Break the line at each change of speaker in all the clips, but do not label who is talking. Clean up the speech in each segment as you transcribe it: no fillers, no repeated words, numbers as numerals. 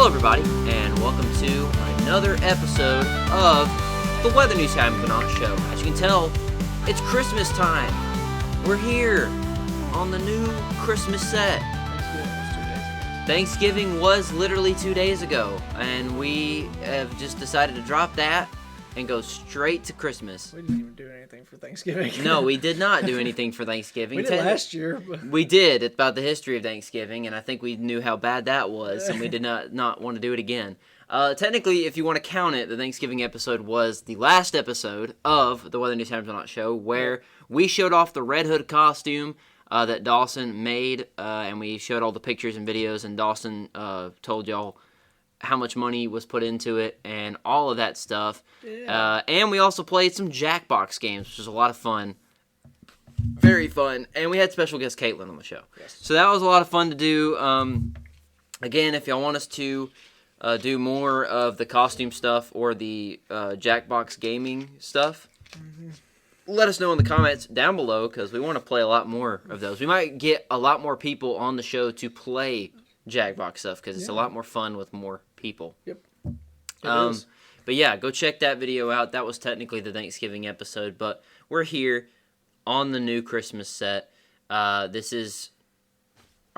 Hello, everybody, and welcome to another episode of the Weather News Kamen Rider Show. As you can tell, it's Christmas time. We're here on the new Christmas set. Thanksgiving was literally 2 days ago, and we have just decided to drop that and go straight to Christmas.
We didn't even do anything for Thanksgiving.
No, we did not do anything for Thanksgiving.
We did last year. But...
We did. It's about the history of Thanksgiving, and I think we knew how bad that was, and we did not want to do it again. Technically, if you want to count it, the Thanksgiving episode was the last episode of the Weather News Times Not Show, where we showed off the Red Hood costume that Dawson made, and we showed all the pictures and videos, and Dawson told y'all how much money was put into it and all of that stuff. Yeah. And we also played some Jackbox games, which was a lot of fun. Very fun. And we had special guest Caitlin on the show. Yes. So that was a lot of fun to do. Again, if y'all want us to do more of the costume stuff or the Jackbox gaming stuff, let us know in the comments down below, because we want to play a lot more of those. We might get a lot more people on the show to play Jackbox stuff, because it's a lot more fun with more people. Yep. But yeah, go check that video out. That was technically the Thanksgiving episode, but we're here on the new Christmas set. This is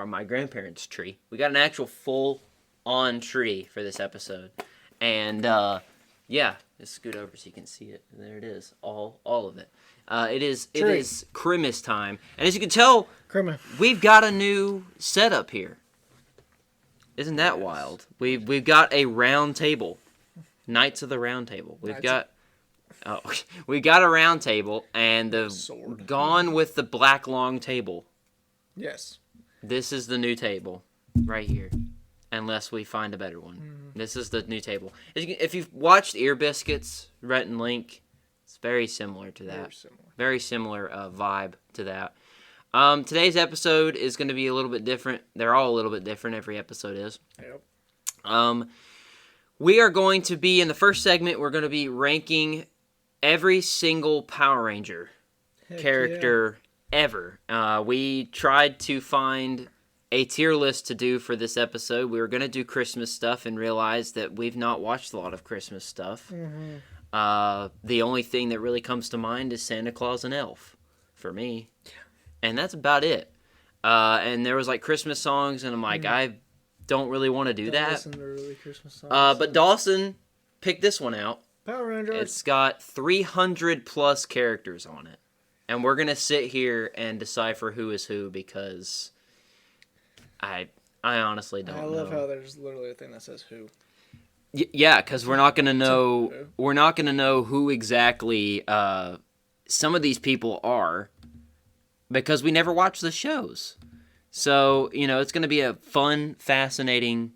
my grandparents' tree. We got an actual full-on tree for this episode. And yeah, let's scoot over so you can see it. There it is, all of it. It is Christmas time. And as you can tell, we've got a new setup here. Isn't that wild? We've got a round table, Knights of the Round Table. We've got a round table, and gone with the black long table. Yes. This is the new table right here, unless we find a better one. This is the new table. If you've watched Ear Biscuits, Rhett and Link, it's very similar to that. Very similar vibe to that. Today's episode is going to be a little bit different. They're all a little bit different. Every episode is. Yep. We are going to be, in the first segment, we're going to be ranking every single Power Ranger character ever. We tried to find a tier list to do for this episode. We were going to do Christmas stuff and realized that we've not watched a lot of Christmas stuff. The only thing that really comes to mind is Santa Claus and Elf, for me. And that's about it. And there was like Christmas songs, and I'm like, I don't really want to do that. Listen to really Christmas songs. But Dawson picked this one out. Power Rangers. It's got 300 plus characters on it. And we're going to sit here and decipher who is who, because I honestly don't know. I love how there's literally a thing that says who. Yeah, because we're not going to know. We're not going to know who exactly some of these people are, because we never watch the shows. So, it's going to be a fun, fascinating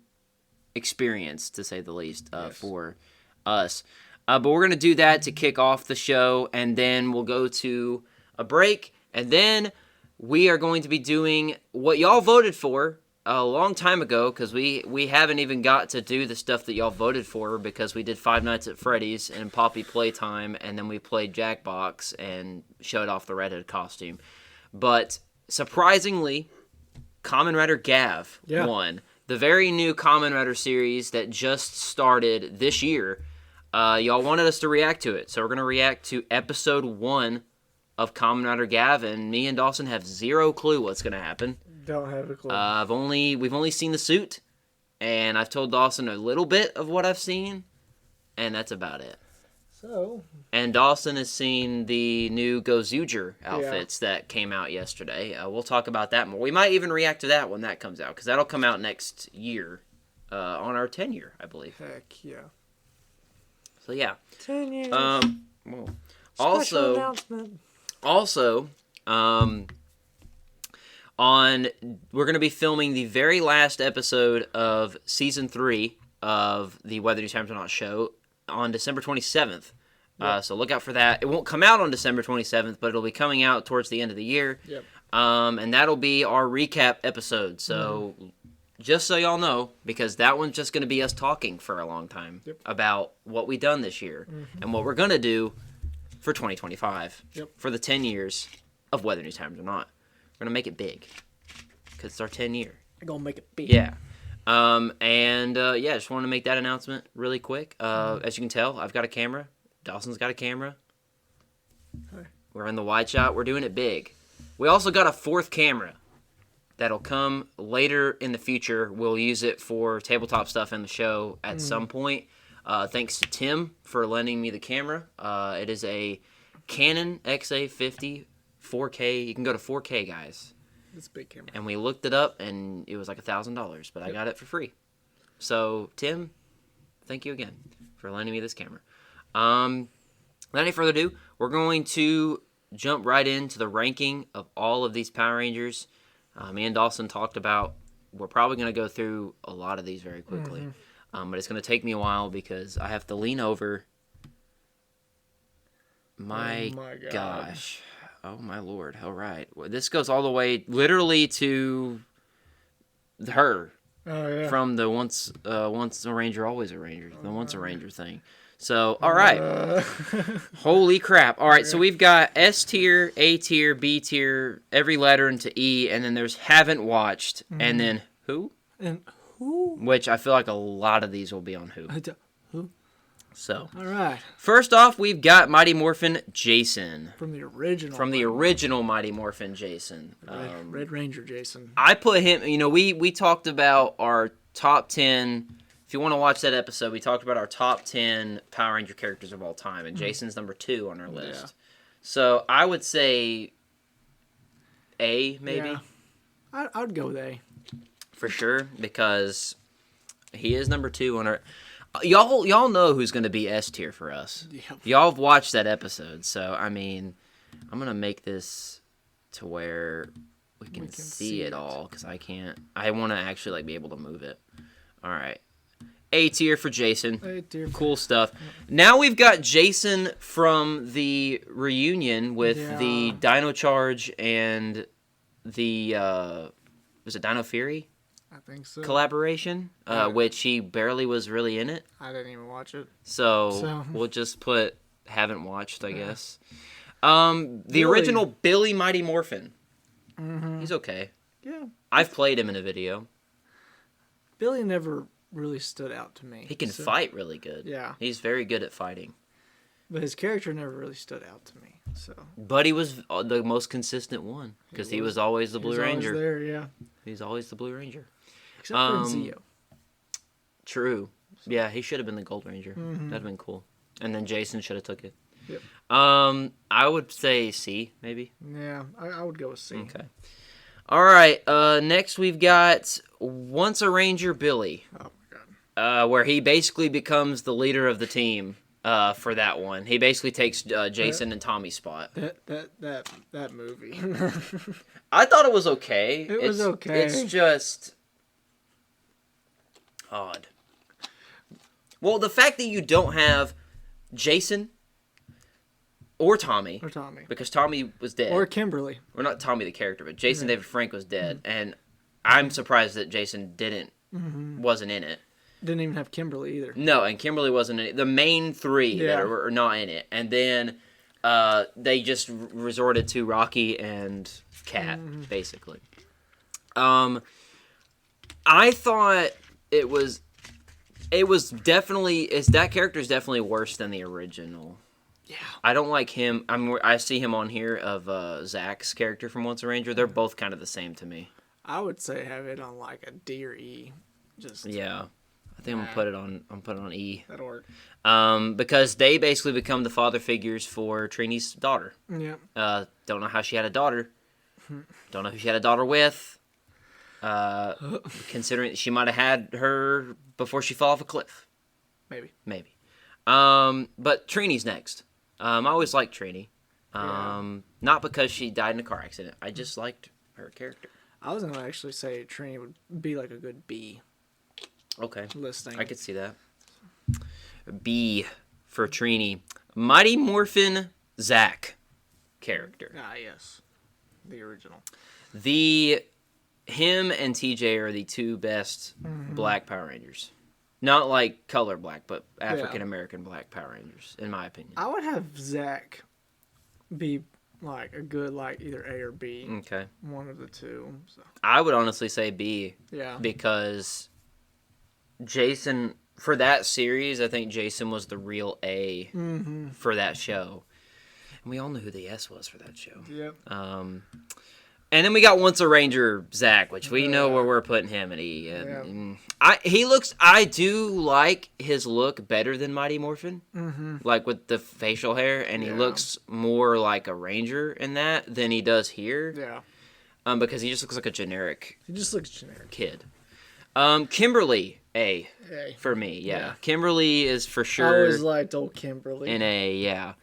experience, to say the least, for us. But we're going to do that to kick off the show, and then we'll go to a break, and then we are going to be doing what y'all voted for a long time ago, because we haven't even got to do the stuff that y'all voted for, because we did Five Nights at Freddy's and Poppy Playtime, and then we played Jackbox and showed off the Red Hood costume. But surprisingly, Kamen Rider Gavv won. The very new Kamen Rider series that just started this year. Y'all wanted us to react to it, so we're going to react to episode 1 of Kamen Rider Gavv, and me and Dawson have zero clue what's going to happen. Don't have a clue. We've only seen the suit, and I've told Dawson a little bit of what I've seen, and that's about it. And Dawson has seen the new Gozuger outfits that came out yesterday. We'll talk about that more. We might even react to that when that comes out, because that'll come out next year on our 10-year, I believe. Heck yeah. So yeah. 10 years. Well, also, announcement. We're going to be filming the very last episode of Season 3 of the Weather News Times Not show on December 27th. Yep. So look out for that. It won't come out on December 27th, but it'll be coming out towards the end of the year. Yep. And that'll be our recap episode. So just so y'all know, because that one's just going to be us talking for a long time about what we done this year and what we're going to do for 2025 for the 10 years of Weather News Times or Not. We're going to make it big because it's our 10 year. We're going to make it big. Yeah. Yeah, just wanted to make that announcement really quick. As you can tell, I've got a camera. Dawson's got a camera.
Hi.
We're in the wide shot. We're doing it big. We also got a fourth camera that'll come later in the future. We'll use it for tabletop stuff in the show at some point. Thanks to Tim for lending me the camera. It is a Canon XA50 4K. You can go to 4K, guys.
It's a big camera.
And we looked it up, and it was like $1,000, but I got it for free. So, Tim, thank you again for lending me this camera. Without any further ado, we're going to jump right into the ranking of all of these Power Rangers. Me and Dawson talked about, we're probably going to go through a lot of these very quickly. But it's going to take me a while because I have to lean over. My gosh. Oh, my Lord. All right. Well, this goes all the way literally to her.
Oh, yeah.
From the once a Ranger, always a Ranger. The once a Ranger thing. So, all right. Holy crap. All right, so we've got S tier, A tier, B tier, every letter into E, and then there's haven't watched, and then who?
And who?
Which I feel like a lot of these will be on who.
Who?
So,
All right.
first off, we've got Mighty Morphin Jason.
From the original.
Mighty Morphin Jason.
Red Ranger Jason.
I put him, we talked about our top 10. If you want to watch that episode, we talked about our top 10 Power Ranger characters of all time, and Jason's number 2 on our list.
Yeah.
So I would say A, maybe.
Yeah. I would go with A.
For sure, because he is number 2 on our... Y'all know who's going to be S tier for us.
Yep.
Y'all have watched that episode, so, I'm going to make this to where we can see it all, because I want to actually, be able to move it. All right. A tier for Jason.
A tier.
Cool stuff. Now we've got Jason from the reunion with the Dino Charge and the was it Dino Fury
I think so.
collaboration, which he barely was really in it.
I didn't even watch it.
So we'll just put haven't watched, I guess. The original Billy Mighty Morphin. He's okay.
Yeah.
I've played him in a video.
Billy never really stood out to me.
He can fight really good.
Yeah.
He's very good at fighting.
But his character never really stood out to me. So.
But he was the most consistent one because he was always the Blue Ranger.
Always there, yeah.
He's always the Blue Ranger.
Except for Zeo.
True. Yeah, he should have been the Gold Ranger. That'd have been cool. And then Jason should have took it.
Yep.
I would say C, maybe.
Yeah, I would go with C.
Okay. All right. Next we've got Once a Ranger Billy.
Oh my god.
Where he basically becomes the leader of the team. For that one, he basically takes Jason and Tommy's spot.
That movie.
I thought it was okay.
It was okay.
It's just odd. Well, the fact that you don't have Jason or Tommy, because Tommy was dead,
or Kimberly,
or not Tommy the character, but Jason David Frank was dead, and I'm surprised that Jason wasn't in it.
Didn't even have Kimberly either.
No, and Kimberly wasn't in it. The main three that are not in it. And then they just resorted to Rocky and Kat, basically. I thought it was definitely... that character is definitely worse than the original.
Yeah.
I don't like him. I see him on here of Zach's character from Once a Ranger. They're both kind of the same to me.
I would say have it on like a D or E. Just...
Yeah. I think I'm gonna put it on E.
That'll work.
Because they basically become the father figures for Trini's daughter.
Yeah.
Don't know how she had a daughter. Don't know who she had a daughter with. Considering she might have had her before she fell off a cliff.
Maybe.
But Trini's next. I always liked Trini. Not because she died in a car accident. I just liked her character.
I was gonna actually say Trini would be like a good B.
Okay.
Listing.
I could see that. B for Trini. Mighty Morphin Zach character.
Ah, yes. The original.
Him and TJ are the two best black Power Rangers. Not like color black, but African American black Power Rangers, in my opinion.
I would have Zach be like a good either A or B.
Okay.
One of the two. So.
I would honestly say B.
Yeah.
Because Jason, for that series, I think Jason was the real A for that show. And we all knew who the S was for that show.
Yep.
And then we got Once a Ranger, Zach, which we know where we're putting him at E. I do like his look better than Mighty Morphin, like with the facial hair, and he looks more like a Ranger in that than he does here.
Yeah.
Because he just looks like a generic.
He just looks generic.
Kid. Kimberly, A. For me, yeah. Kimberly is for sure.
I always liked old Kimberly.
An A, yeah.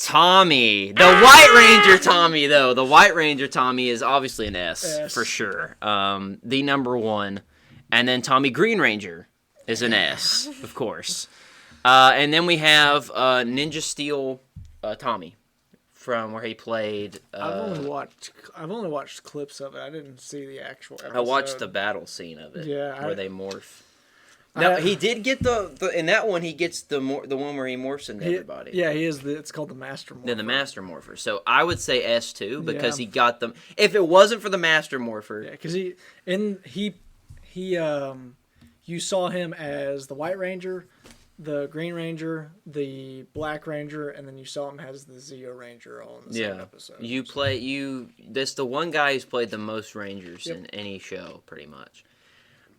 Tommy, the White Ranger Tommy, though. The White Ranger Tommy is obviously an S. For sure. The number one. And then Tommy Green Ranger is an S, of course. And then we have Ninja Steel Tommy from where he played.
I've only watched clips of it. I didn't see the actual episode.
I watched the battle scene of it.
Yeah,
where they morph. No, he did get the in that one. He gets the one where he morphs into everybody.
Yeah, he is. It's called the Master Morpher.
Yeah, the Master Morpher. So I would say S too because he got them. If it wasn't for the Master Morpher,
because you saw him as the White Ranger, the Green Ranger, the Black Ranger, and then you saw him as the Zeo Ranger all in the same episode.
That's the one guy who's played the most Rangers in any show, pretty much.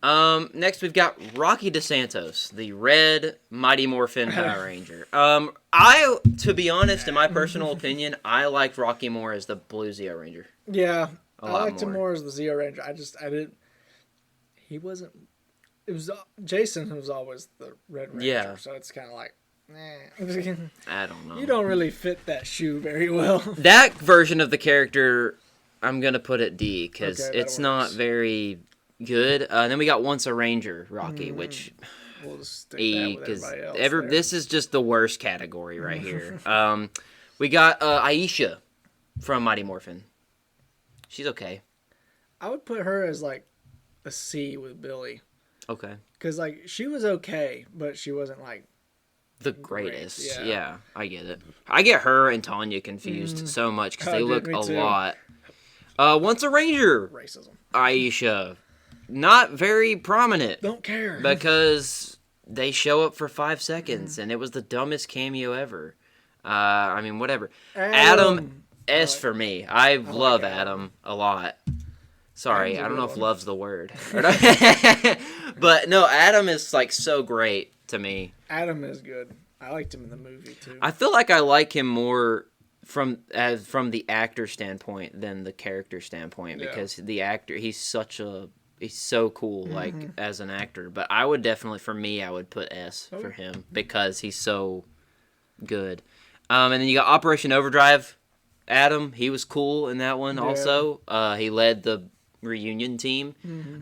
Next we've got Rocky DeSantos, the red Mighty Morphin Power Ranger. To be honest, in my personal opinion, I liked Rocky more as the blue Zeo Ranger.
Yeah, I liked him more as the Zeo Ranger. I didn't. He wasn't. It was Jason was always the red Ranger. Yeah. So it's kind of like,
I don't know.
You don't really fit that shoe very well.
That version of the character, I'm gonna put at D because it's not very good. Then we got Once a Ranger Rocky, which
we'll just stick
E because this is just the worst category right here. We got Aisha from Mighty Morphin. She's okay.
I would put her as like a C with Billy.
Okay.
Because like she was okay, but she wasn't like
the greatest. Yeah, I get it. I get her and Tanya confused so much because they look a lot. Once a Ranger.
Racism.
Aisha. Not very prominent.
Don't care.
Because they show up for 5 seconds, and it was the dumbest cameo ever. I mean, whatever. Adam S for me. I love Adam a lot. Sorry, I don't know if love's the word. But no, Adam is like so great to me.
Adam is good. I liked him in the movie too.
I feel like I like him more from the actor standpoint than the character standpoint because the actor he's so cool like as an actor. But I would definitely I would put S for him because he's so good. And then you got Operation Overdrive. Adam, he was cool in that one also. He led the reunion team.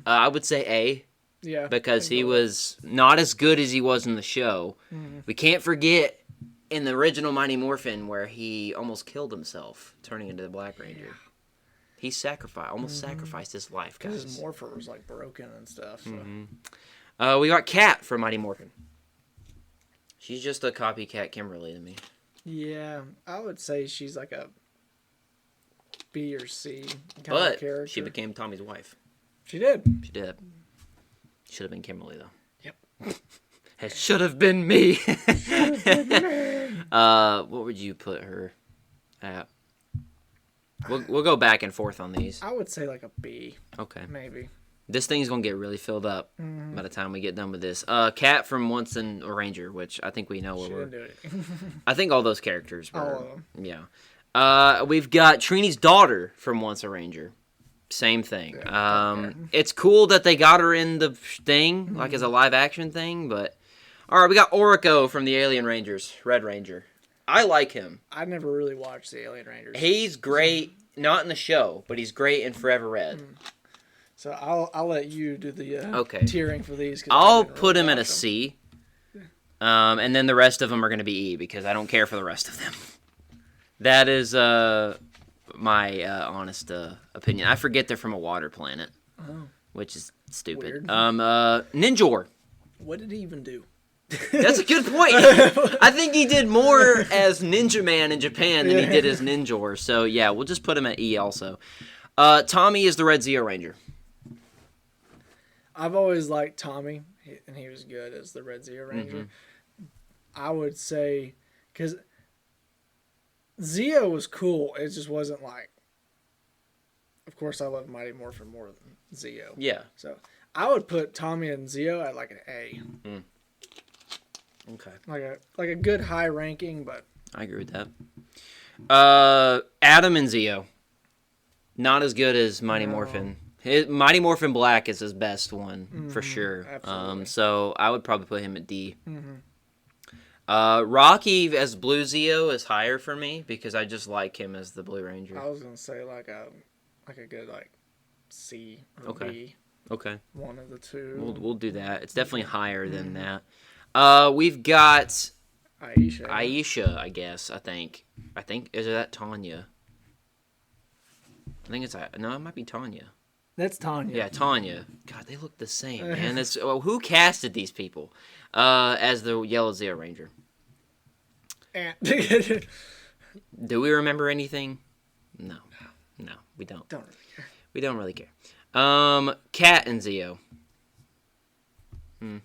I would say A. Yeah. Because he was not as good as he was in the show. We can't forget in the original Mighty Morphin where he almost killed himself turning into the Black Ranger. Yeah. He almost sacrificed his life, guys.
Because his morpher was like broken and stuff. So.
We got Kat from Mighty Morphin. She's just a copycat Kimberly to me.
Yeah, I would say she's like a B or C
kind
of character.
She became Tommy's wife.
She did.
Should have been Kimberly though.
Yep.
It should have been me. What would you put her at? We'll go back and forth on these.
I would say like a B.
Okay.
Maybe.
This thing's gonna get really filled up by the time we get done with this. Kat from Once a Ranger, which I think we know where we're. I think all those characters were.
All of them.
Yeah. We've got Trini's daughter from Once a Ranger. Same thing. It's cool that they got her in the thing, like as a live action thing, but all right, we got Orico from the Alien Rangers, Red Ranger. I like him.
I never really watched the Alien Rangers.
He's great, not in the show, but he's great in Forever Red.
So I'll let you do the tiering for these.
I'll put him at a C, and then the rest of them are going to be E because I don't care for the rest of them. That is my honest opinion. I forget they're from a water planet, which is stupid. Ninjor.
What did he even do?
That's a good point. I think he did more as Ninja Man in Japan than he did as Ninjor. So yeah, we'll just put him at E also. Tommy is the Red Zeo Ranger.
I've always liked Tommy. and he was good as the Red Zeo Ranger. I would say, because Zeo was cool, it just wasn't like. Of course, I love Mighty Morphin more than Zeo.
Yeah.
So I would put Tommy and Zeo at like an A.
Okay.
Like a good high ranking, but
I agree with that. Adam and Zeo, not as good as Mighty Morphin. Mighty Morphin Black is his best one for sure.
Absolutely.
So I would probably put him at D. Rocky as Blue Zeo is higher for me because I just like him as the Blue Ranger.
I was gonna say like a good like C or B.
Okay.
One of the two.
We'll do that. It's definitely higher than that. We've got Aisha, I guess. I think is that Tanya? I think it's no, it might be Tanya.
That's Tanya.
Yeah, Tanya. God, they look the same, man. Who casted these people as the Yellow Zeo Ranger? Do we remember anything? No, we don't.
Don't really care.
We don't really care. Cat and Zeo.
Yeah,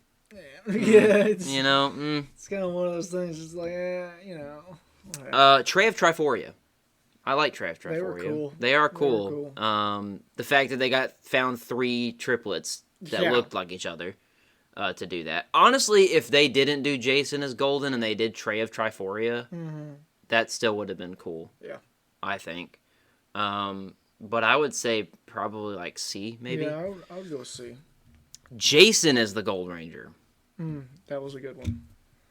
it's
it's
kind of one of those things. It's like,
Trey of Triforia. I like Trey of Triforia.
They were cool.
They are cool. The fact that they found 3 triplets that looked like each other to do that. Honestly, if they didn't do Jason as Golden and they did Trey of Triforia, that still would have been cool.
Yeah,
I think. But I would say probably like C, maybe.
Yeah, I would go C.
Jason as the Gold Ranger.
That was a good one.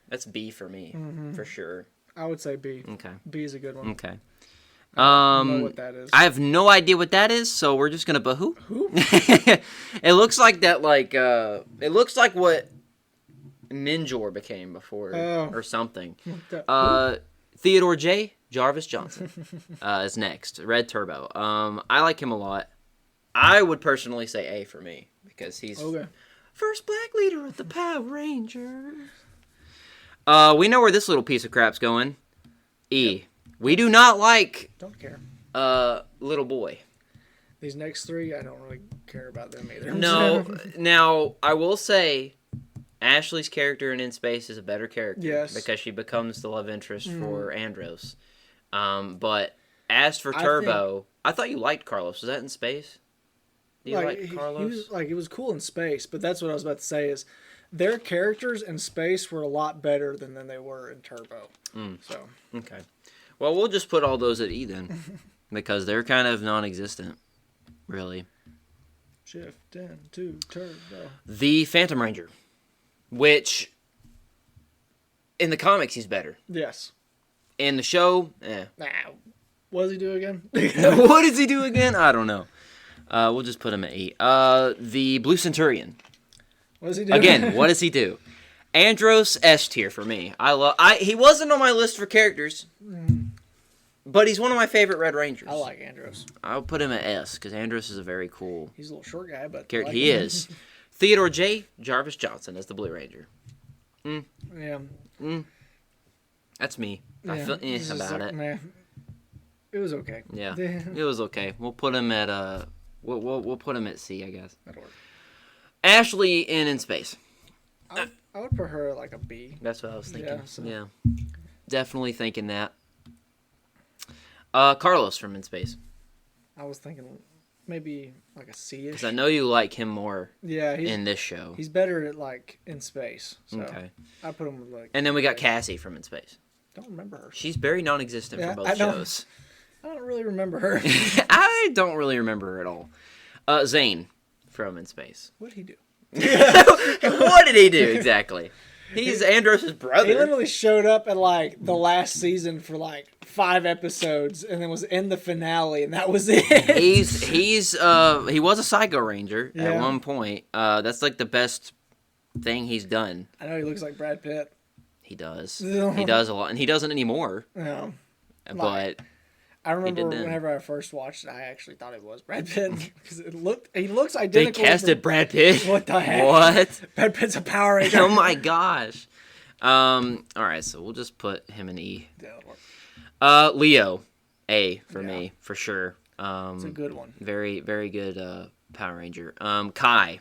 That's B for me, for sure.
I would say B.
Okay.
B is a good one.
Okay.
I don't know what that is.
I have no idea what that is, so we're just gonna put who? It looks like that, it looks like what Ninjor became before, or something. Theodore J. Jarvis Johnson is next. Red Turbo. I like him a lot. I would personally say A for me because he's first black leader of the Power Rangers. We know where this little piece of crap's going. E. Yep. We do not like.
Don't care.
Little boy.
These next 3, I don't really care about them either.
No. Now I will say, Ashley's character in Space is a better character.
Yes.
Because she becomes the love interest for Andros. But as for Turbo, I thought you liked Carlos. Was that in Space? Do you like Carlos?
He was cool in Space, but that's what I was about to say is their characters in Space were a lot better than they were in Turbo. So
okay. Well, we'll just put all those at E then, because they're kind of non-existent, really.
Shift into Turbo.
The Phantom Ranger, which in the comics he's better.
Yes.
In the show,
What does he do again?
What does he do again? I don't know. We'll just put him at E. The Blue Centurion.
What does he do?
Again, what does he do? Andros, S tier for me. He wasn't on my list for characters, but he's one of my favorite Red Rangers.
I like Andros.
I'll put him at S because Andros is a very cool.
He's a little short guy, but
he is. Theodore J. Jarvis Johnson as the Blue Ranger.
Yeah.
That's me.
Yeah,
I feel about it.
Man, it was okay.
Yeah, it was okay. We'll put him at we'll put him at C, I guess.
That'll work.
Ashley in Space.
I would put her like a B.
That's what I was thinking.
Yeah,
Definitely thinking that. Carlos from In Space.
I was thinking maybe like a C-ish.
Because I know you like him more.
Yeah,
in this show.
He's better at like In Space. So
okay.
I put him with like.
And then we got Cassie from In Space.
Don't remember her.
She's very non-existent for both shows.
I don't really remember her.
I don't really remember her at all. Zane from In Space.
What did he do?
What did he do exactly? He's Andros' brother.
He literally showed up at like the last season for like 5 episodes, and then was in the finale, and that was it.
He was a Psycho Ranger at one point. That's like the best thing he's done.
I know he looks like Brad Pitt.
He does. He does a lot, and he doesn't anymore.
No,
but
I remember whenever I first watched it, I actually thought it was Brad Pitt because he looks identical.
They casted Brad Pitt.
What the heck?
What?
Brad Pitt's a Power Ranger.
Oh my gosh. All right, so we'll just put him in E. Leo, A for me for sure.
It's a good one.
Very very good Power Ranger. Kai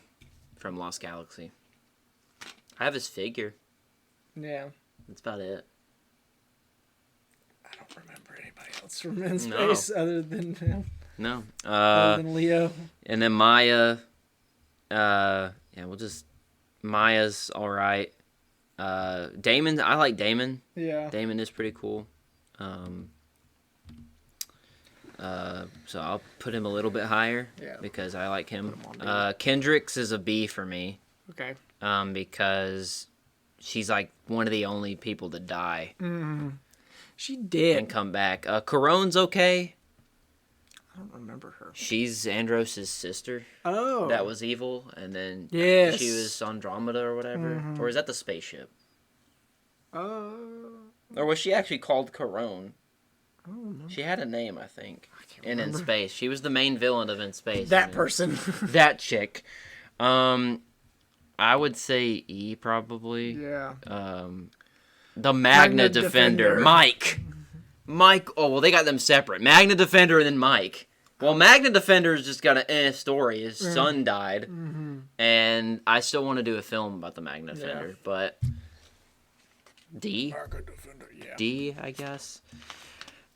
from Lost Galaxy. I have his figure.
Yeah.
That's about it.
I don't remember anybody else from In Space other than him.
No.
Other than Leo.
And then Maya. Maya's all right. Damon, I like Damon.
Yeah.
Damon is pretty cool. So I'll put him a little bit higher because I like him. Kendricks is a B for me.
Okay.
Because she's like one of the only people to die.
Mm-hmm. She did.
And come back. Corone's okay.
I don't remember her.
She's Andros' sister.
Oh.
That was evil, and then she was Andromeda or whatever. Mm-hmm. Or is that the spaceship? Or was she actually called Corone?
I don't know.
She had a name, I think. In Space. She was the main villain of In Space.
That person.
That chick. I would say E probably.
Yeah.
The Magna Defender. Mike. Oh, well, they got them separate. Magna Defender and then Mike. Well, Magna Defender's just got an story. His son died. Mm-hmm. And I still want to do a film about the Magna Defender. But D?
Magna Defender, yeah.
D, I guess.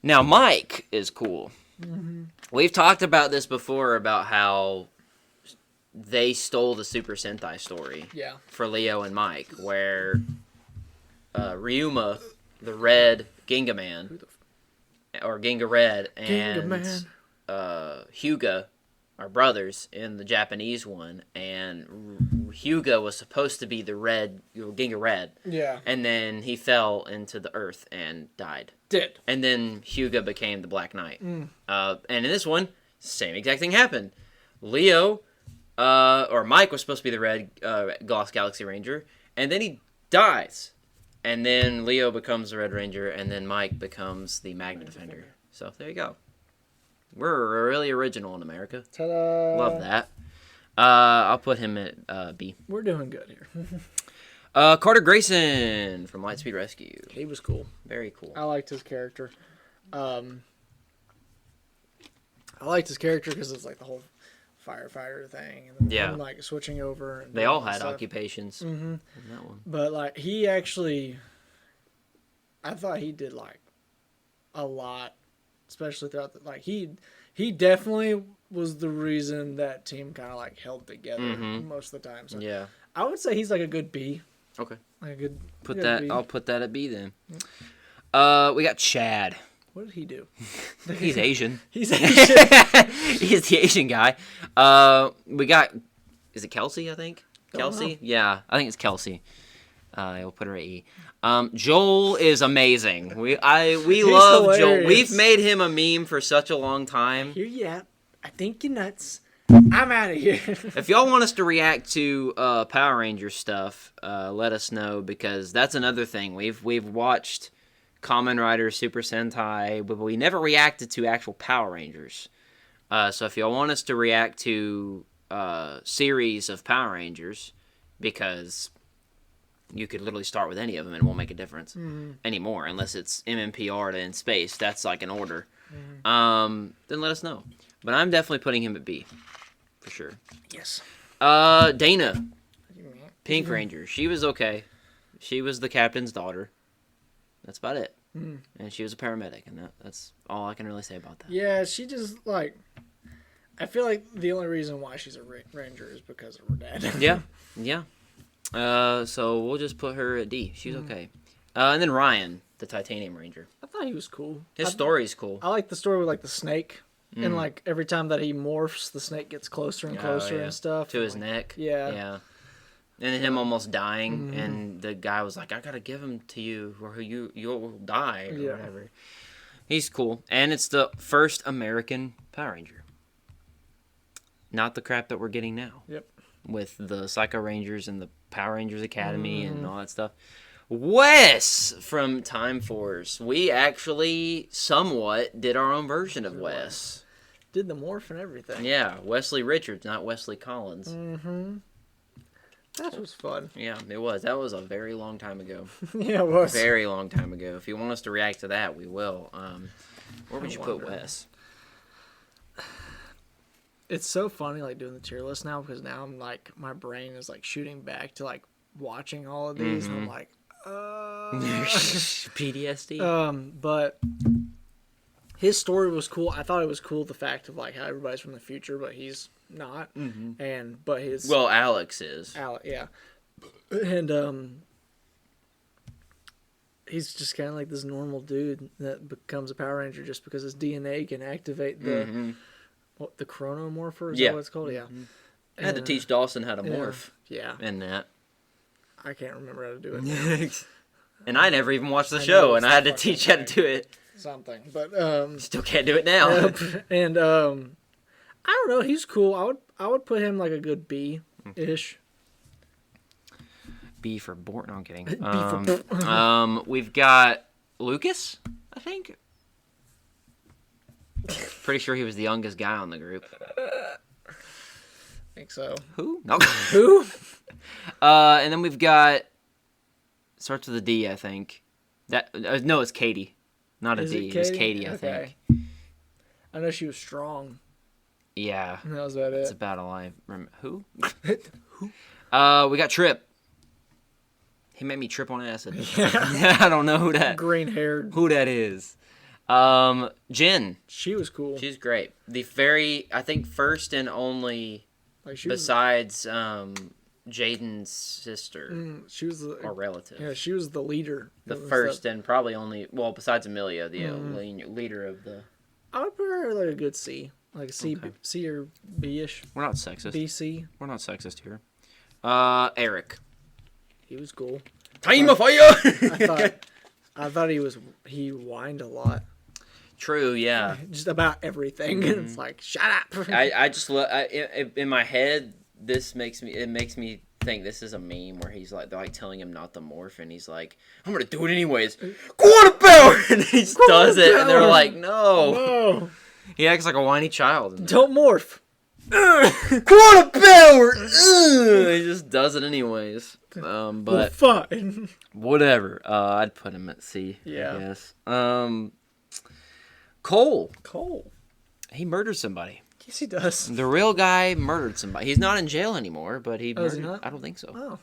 Now, Mike is cool. Mm-hmm. We've talked about this before, about how they stole the Super Sentai story for Leo and Mike, where Ryuma, the red Ginga Man, or Ginga Red, and Hyuga are brothers in the Japanese one, and Hyuga was supposed to be the red, Ginga Red.
Yeah.
And then he fell into the earth and died. And then Hyuga became the Black Knight. And in this one, same exact thing happened. Leo, or Mike was supposed to be the red Lost Galaxy Ranger, and then he dies. And then Leo becomes the Red Ranger, and then Mike becomes the Magna Defender. So there you go. We're really original in America.
Ta-da!
Love that. I'll put him at B.
We're doing good here.
Carter Grayson from Lightspeed Rescue.
He was cool.
Very cool.
I liked his character. I liked his character because it's like the whole firefighter thing, and then him, like switching over. And
they all had occupations.
Mm-hmm.
In that one.
But like he actually, I thought he did like a lot, especially throughout the he definitely was the reason that team kind of like held together most of the time. So
yeah,
I would say he's like a good B.
Okay,
like a good.
Put that. B. I'll put that at B then. We got Chad.
What did he do?
He's Asian.
He's Asian.
He's the Asian guy. We got. Is it Kelsey? I think. Kelsey. Yeah, I think it's Kelsey. We'll put her at E. Joel is amazing. We love hilarious. Joel. We've made him a meme for such a long time.
Here you at. I think you're nuts. I'm out of here.
If y'all want us to react to Power Rangers stuff, let us know, because that's another thing. We've watched Kamen Rider, Super Sentai, but we never reacted to actual Power Rangers. So if y'all want us to react to series of Power Rangers, because you could literally start with any of them and it won't make a difference anymore, unless it's MMPR to In Space. That's like an order. Then let us know. But I'm definitely putting him at B, for sure.
Yes.
Dana, Pink Ranger. She was okay. She was the captain's daughter. That's about it. And she was a paramedic, and that's all I can really say about that.
Yeah, she just, like, I feel like the only reason why she's a ranger is because of her dad.
Yeah. So we'll just put her at D. She's okay. And then Ryan, the Titanium Ranger.
I thought he was cool.
His story's cool.
I like the story with, like, the snake. And, like, every time that he morphs, the snake gets closer and closer and stuff.
To his neck.
Yeah.
And then him almost dying, and the guy was like, I gotta give him to you, or you'll die, or whatever. He's cool. And it's the first American Power Ranger. Not the crap that we're getting now.
Yep.
With the Psycho Rangers and the Power Rangers Academy and all that stuff. Wes from Time Force. We actually somewhat did our own version of Wes.
Did the morph and everything.
Yeah, Wesley Richards, not Wesley Collins.
That was fun.
Yeah, it was. That was a very long time ago.
Yeah, it was.
Very long time ago. If you want us to react to that, we will. Where would you put Wes?
It's so funny, like, doing the tier list now, because now I'm, like, my brain is, like, shooting back to, like, watching all of these, and I'm like,
PTSD.
But his story was cool. I thought it was cool, the fact of like how everybody's from the future, but he's not. But his
Alex is.
yeah, and he's just kind of like this normal dude that becomes a Power Ranger just because his DNA can activate the the chronomorpher. Is that what it's called? Yeah.
I had to teach Dawson how to morph.
Yeah.
And that.
I can't remember how to do it.
And I never even watched the show, and I had to teach how to do it.
Something, but
still can't do it now.
And I don't know. He's cool. I would put him like a good B-ish.
B for Bort. No, I'm kidding. We've got Lucas, I think. Pretty sure he was the youngest guy on the group.
I think so.
Who? No.
Who?
And then we've got starts with a D, I think. No, it's Katie. Not a D. It was Katie, I think.
I know she was strong.
Yeah.
And that was about it.
It's about all I remember. Who? Who? We got Trip. He made me trip on acid. Yeah. I don't know who that.
Green-haired.
Who that is. Jen.
She was cool.
She's great. I think first and only, besides Jaden's sister.
She was
or relative.
Yeah, she was the leader.
The first and probably only, besides Amelia, the leader of the...
I would put her like a good C. Like a C, okay. C or B-ish.
We're not sexist.
BC.
We're not sexist here. Eric.
He was cool.
Time of fire!
I thought he whined a lot.
True, yeah.
Just about everything. It's like, shut up.
I just in my head, it makes me think this is a meme where he's like, they're like telling him not to morph, and he's like, I'm gonna do it anyways. Quarter power! And he just does it, and they're like, no. He acts like a whiny child.
Don't morph.
Quarter power! He just does it anyways. But
fine.
Whatever. I'd put him at C.
Yeah.
I guess. Cole. He murdered somebody.
Yes, he does.
The real guy murdered somebody. He's not in jail anymore, but he murdered.
Is he not?
I don't think so.
Oh.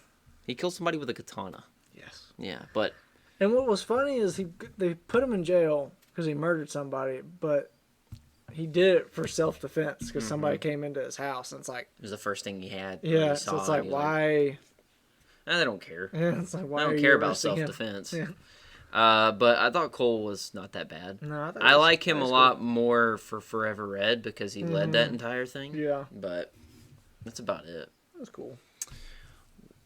He killed somebody with a katana.
Yes.
Yeah, but.
And what was funny is they put him in jail because he murdered somebody, but he did it for self-defense because somebody came into his house, and it's like.
It was the first thing he had.
Yeah, so it's like, why.
They don't care.
Yeah, it's like, why
I don't care about self-defense.
Yeah.
But I thought Cole was not that bad.
No,
I like him a lot more for Forever Red because he led that entire thing.
Yeah.
But that's about it.
That was cool.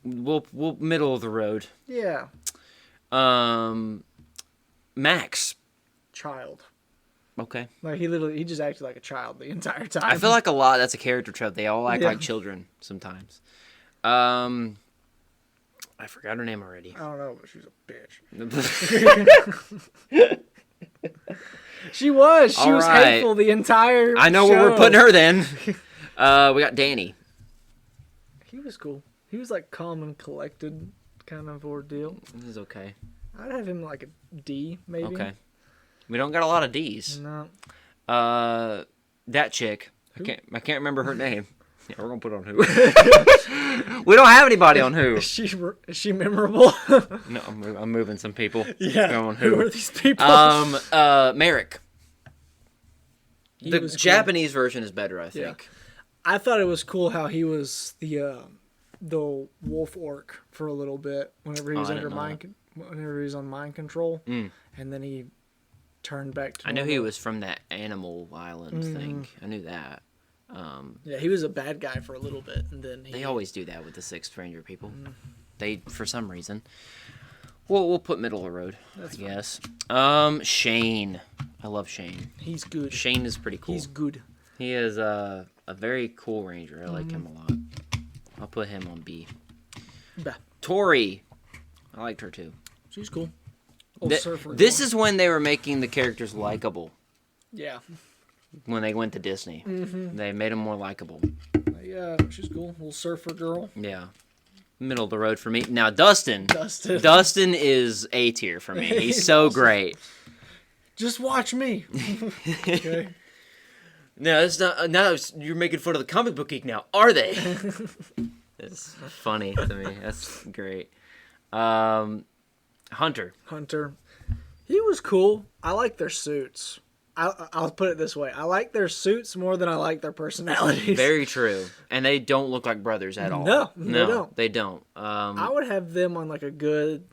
We'll middle of the road.
Yeah.
Max.
Child.
Okay.
Like he just acted like a child the entire time.
I feel like that's a character trope. They all act like children sometimes. I forgot her name already.
I don't know, but she was a bitch. She was. She was hateful the entire
I know
show.
where we're putting her then. We got Danny.
He was cool. He was like calm and collected kind of ordeal.
This is okay.
I'd have him like a D, maybe.
Okay. We don't got a lot of D's.
No.
That chick.
Who?
I can't remember her name. Yeah, we're gonna put on Who. We don't have anybody on Who.
Is she memorable?
No, I'm moving some people.
Yeah.
On Who
are these people?
Merrick. The Japanese version is better, I think.
Yeah. I thought it was cool how he was the wolf orc for a little bit whenever he was whenever he was on mind control, and then he turned back to.
I knew he was from that Animal Island thing. I knew that.
Yeah, he was a bad guy for a little bit, and then
they always do that with the Sixth Ranger people. They, for some reason. We'll put middle of the road, I guess. Shane. I love Shane.
He's good.
Shane is pretty cool.
He's good.
He is a very cool ranger. I like him a lot. I'll put him on B. Tori. I liked her too.
She's cool.
This is when they were making the characters likable.
Yeah.
When they went to Disney. They made them more likable.
Yeah, she's cool. Little surfer girl.
Yeah. Middle of the road for me. Now, Dustin. Dustin is A tier for me. He's so awesome. Great.
Just watch me. Okay.
No, it's not. Now you're making fun of the comic book geek now, are they? It's funny to me. That's great. Hunter.
He was cool. I like their suits. I'll put it this way. I like their suits more than I like their personalities.
Very true. And they don't look like brothers at all.
No, they
don't.
I would have them on like a good...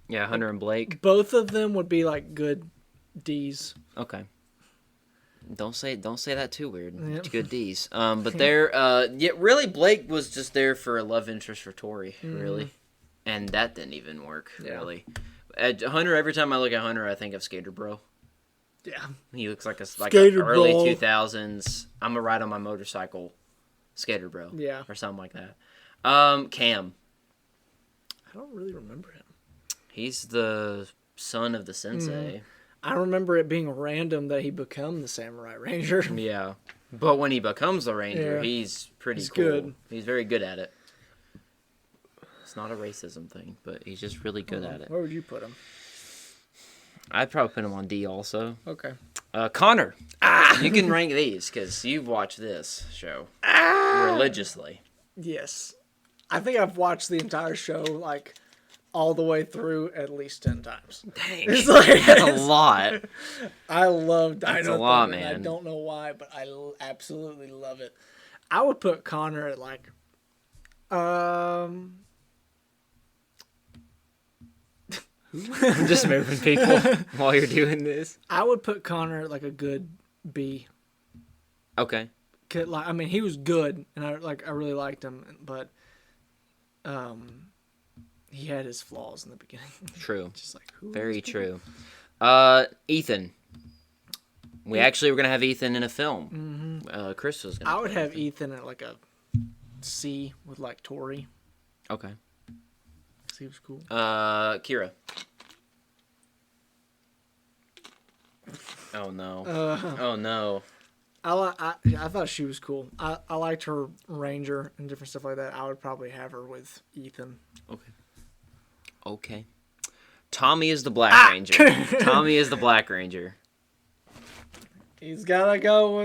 Yeah, Hunter and Blake.
Both of them would be like good Ds.
Okay. Don't say that too weird.
Yep.
Good D's. But they're really Blake was just there for a love interest for Tori, really. And that didn't even work, really. Hunter, every time I look at Hunter, I think of Skater Bro.
Yeah.
He looks like a
Skater
early
Bro.
2000s, I'm a ride on my motorcycle Skater Bro.
Yeah.
Or something like that. Cam.
I don't really remember him.
He's the son of the sensei.
I remember it being random that he become the Samurai Ranger.
Yeah. But when he becomes the Ranger, he's pretty cool.
Good.
He's very good at it. It's not a racism thing, but he's just really good at it.
Where would you put him?
I'd probably put him on D also.
Okay.
Connor. You can rank these because you've watched this show religiously.
Yes. I think I've watched the entire show like all the way through at least 10 times.
Dang.
It's like,
That's a lot.
I love Dino
That's a lot,
Thunder, and
man.
I don't know why, but I absolutely love it. I would put Connor at like,
I'm just moving people while you're doing this.
I would put Connor at like a good B.
Okay.
Like, I mean, he was good, and I really liked him, but he had his flaws in the beginning.
True.
Just like
very true. Ethan. We're gonna have Ethan in a film. Chris was gonna.
I would have Ethan at like a C with like Tori.
Okay.
He was cool.
Kira. Oh no. Oh no.
I thought she was cool. I liked her Ranger and different stuff like that. I would probably have her with Ethan.
Okay. Tommy is the Black Ranger. Tommy is the Black Ranger.
He's gotta go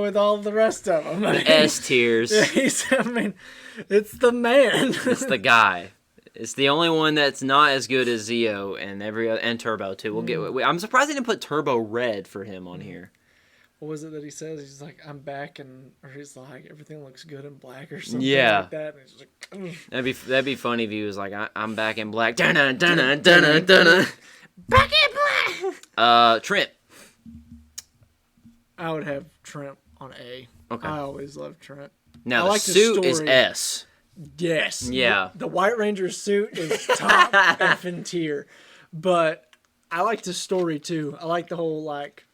with all the rest of them.
S tiers.
It's the man.
It's the guy. It's the only one that's not as good as Zeo and Turbo too. I'm surprised they didn't put Turbo Red for him on here.
What was it that he says? He's like, I'm back, or he's like, everything looks good in black or something like that. And he's just like,
that'd be funny if he was like, I'm back in black. Dun-dun, dun-dun, dun-dun, dun-dun.
Back in black.
Trent.
I would have Trent on A.
Okay.
I always loved Trent.
Now,
the
suit is
story.
S.
Yes.
Yeah.
The White Ranger suit is top effing tier. But I liked his story, too. I like the whole, like...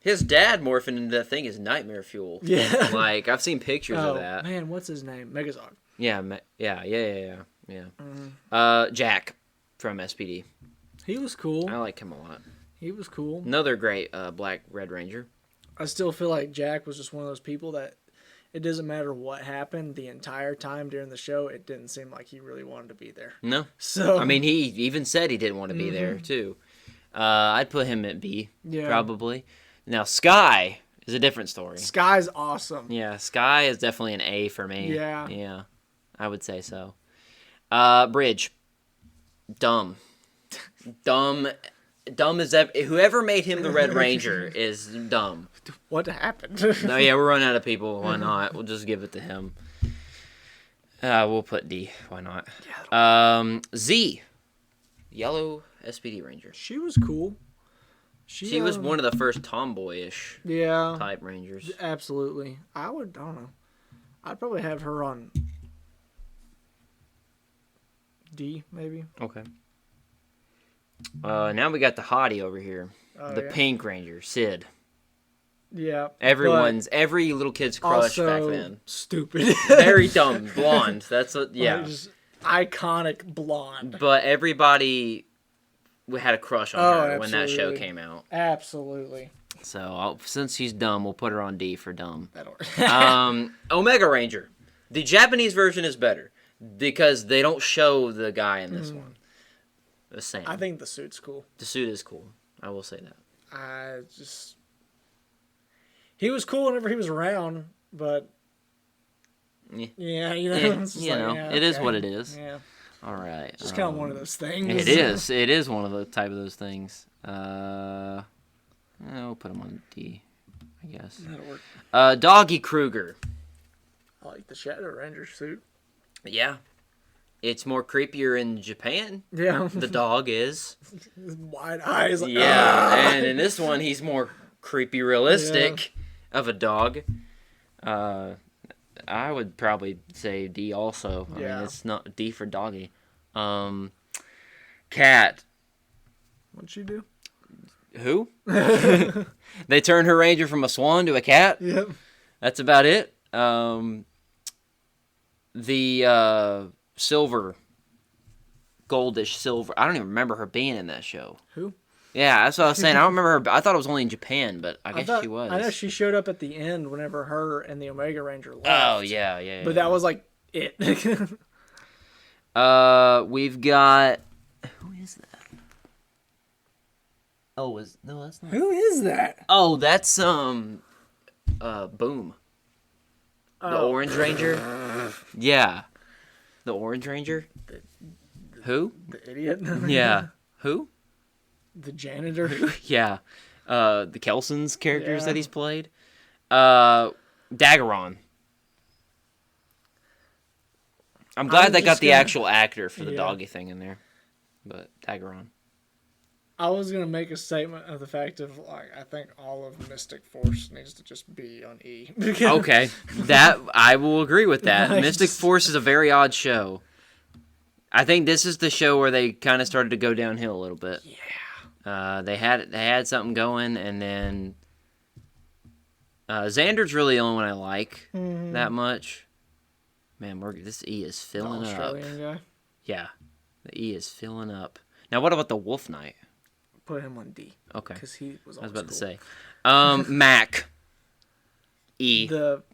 His dad morphing into that thing is nightmare fuel.
Yeah.
Like, I've seen pictures of that.
Man, what's his name? Megazord.
Yeah. Jack from SPD.
He was cool.
I like him a lot.
He was cool.
Another great Black Red Ranger.
I still feel like Jack was just one of those people that it doesn't matter what happened the entire time during the show, it didn't seem like he really wanted to be there.
No.
So
I mean, he even said he didn't want to be there, too. I'd put him at B, probably. Now, Sky is a different story.
Sky's awesome.
Yeah, Sky is definitely an A for me.
Yeah.
Yeah, I would say so. Bridge. Dumb is whoever made him the Red Ranger is dumb.
What happened?
No, yeah, we're running out of people. Why not? We'll just give it to him. We'll put D. Why not? Z. Yellow SPD Ranger.
She was cool.
She was one of the first tomboyish type Rangers.
Absolutely. I don't know. I'd probably have her on D, maybe.
Okay. Now we got the hottie over here. The Pink Ranger, Sid.
Yeah.
Every little kid's crush back then.
Stupid.
Very dumb. Blonde. That's what, yeah.
Just iconic blonde.
But everybody had a crush on her when that show came out.
Absolutely.
So, since she's dumb, we'll put her on D for dumb.
That'll
Omega Ranger. The Japanese version is better because they don't show the guy in this one. The same.
I think the suit's cool.
The suit is cool. I will say that.
He was cool whenever he was around, but Yeah, you know,
Yeah,
it's just
you
like,
know,
yeah,
it is
okay.
what it is.
Yeah,
All right.
it's just kind of one of those things.
It is. It is one of the type of those things. We'll put him on D, I guess.
That'll work.
Doggy Kruger.
I like the Shadow Ranger suit.
Yeah. It's more creepier in Japan.
Yeah.
The dog is.
Wide eyes. Like,
Yeah, and in this one, he's more creepy realistic of a dog. I would probably say D also. I mean, it's not D for doggy. Cat.
What'd she do?
Who? They turned her ranger from a swan to a cat.
Yep.
That's about it. The silver, goldish silver. I don't even remember her being in that show.
Who?
Yeah, that's what I was saying. I don't remember her. I thought it was only in Japan, but I guess she was.
I know she showed up at the end whenever her and the Omega Ranger left.
Oh, yeah.
But that was like it.
We've got. Who is that? Oh, no, that's not.
Who is that?
Oh, that's Boom. The Orange Ranger. Yeah, the Orange Ranger. Who?
The idiot.
Yeah. Who?
The janitor.
Yeah. The Kelson's characters that he's played. Daggeron. I'm glad they got the actual actor for the doggy thing in there. But Daggeron.
I was going to make a statement of the fact of, like, I think all of Mystic Force needs to just be on E.
Okay. That, I will agree with that. Mystic Force is a very odd show. I think this is the show where they kind of started to go downhill a little bit.
Yeah.
They had something going, and then Xander's really the only one I like that much. Man, this E is filling up.
Australian guy.
Yeah, the E is filling up. Now, what about the Wolf Knight?
Put him on D.
Okay,
Because he was.
I was about to say, Mac. E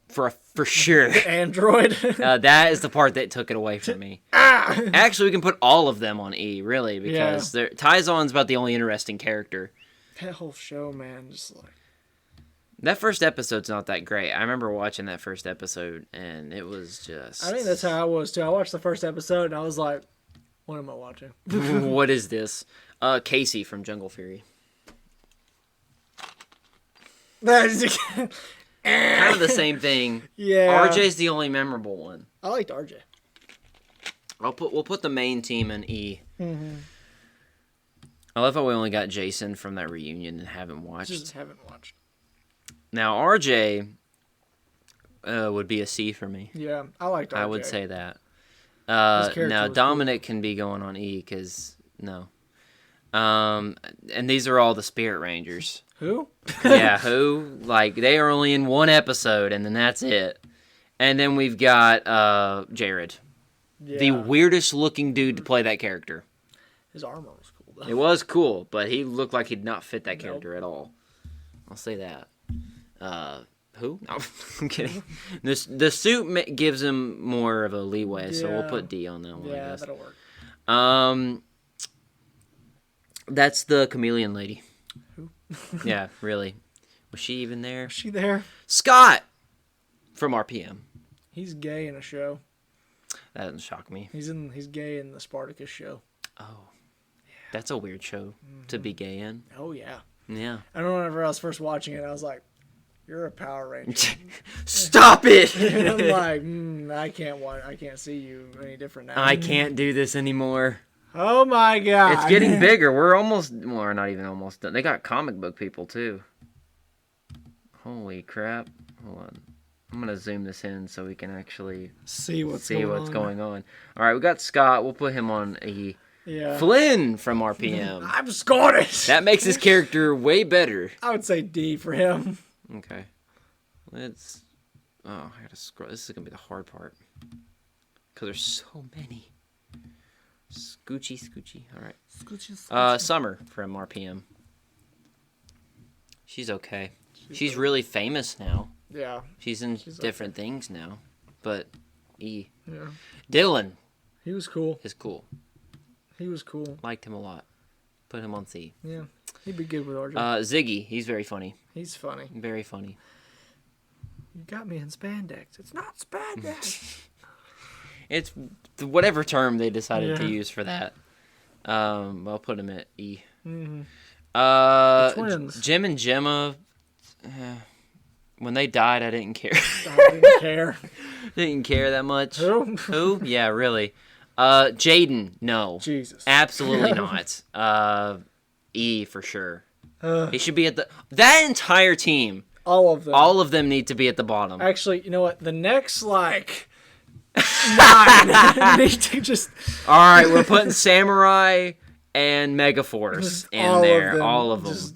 for sure.
The android.
That is the part that took it away from me. Actually, we can put all of them on E, really, because Tyzon's about the only interesting character.
That whole show, man, just like.
That first episode's not that great. I remember watching that first episode, and it was just.
I think that's how I was too. I watched the first episode, and I was like, "What am I watching?"
What is this? Casey from Jungle Fury. Kind of the same thing.
Yeah.
RJ's the only memorable one.
I liked RJ.
We'll put the main team in E.
Mm-hmm.
I love how we only got Jason from that reunion and haven't watched.
Just haven't watched.
Now RJ would be a C for me.
Yeah, I liked RJ.
I would say that. Now Dominic can be going on E because no. And these are all the Spirit Rangers.
Who?
Yeah, who? Like, they are only in one episode, and then that's it. And then we've got Jared. Yeah. The weirdest looking dude to play that character.
His armor was cool, though.
It was cool, but he looked like he'd not fit that character at all. I'll say that. Who? No, I'm kidding. The suit gives him more of a leeway, so we'll put D on that one.
Yeah,
I guess.
that'll work.
That's the chameleon lady.
Who?
Yeah, really. Was she even there?
Was she there?
Scott from RPM.
He's gay in a show.
That doesn't shock me.
He's gay in the Spartacus show.
Oh, that's a weird show to be gay in.
Oh yeah.
Yeah.
I remember whenever I was first watching it, I was like, "You're a Power Ranger."
Stop it!
And I'm like, I can't see you any different now.
I can't do this anymore.
Oh my god!
It's getting bigger. We're not even almost done. They got comic book people too. Holy crap! Hold on. I'm gonna zoom this in so we can actually
see what's
going on. All right, we got Scott. We'll put him on E.
Yeah.
Flynn from RPM.
I'm Scottish.
That makes his character way better.
I would say D for him.
Okay. Let's. Oh, I gotta scroll. This is gonna be the hard part because there's so many. Scoochie. All right.
Scoochie.
Summer from RPM. She's okay. She's really famous now.
Yeah.
She's in different things now, but E.
Yeah.
Dylan.
He was cool.
Is cool.
He was cool.
Liked him a lot. Put him on C.
Yeah. He'd be good with RJ.
Ziggy. He's very funny.
He's funny.
Very funny.
You got me in spandex. It's not spandex.
It's whatever term they decided to
Yeah.
use for that. I'll put him at E.
Mm-hmm. The twins.
Jim and Gemma. When they died, I didn't care.
I didn't care.
Didn't care that much.
Who?
Who? Yeah, really. Jaden, no.
Jesus.
Absolutely not. E for sure. He should be at that entire team.
All of them.
All of them need to be at the bottom.
Actually, you know what? The next, 9 need to just...
All right, we're putting Samurai and Megaforce in there. All of them.
Just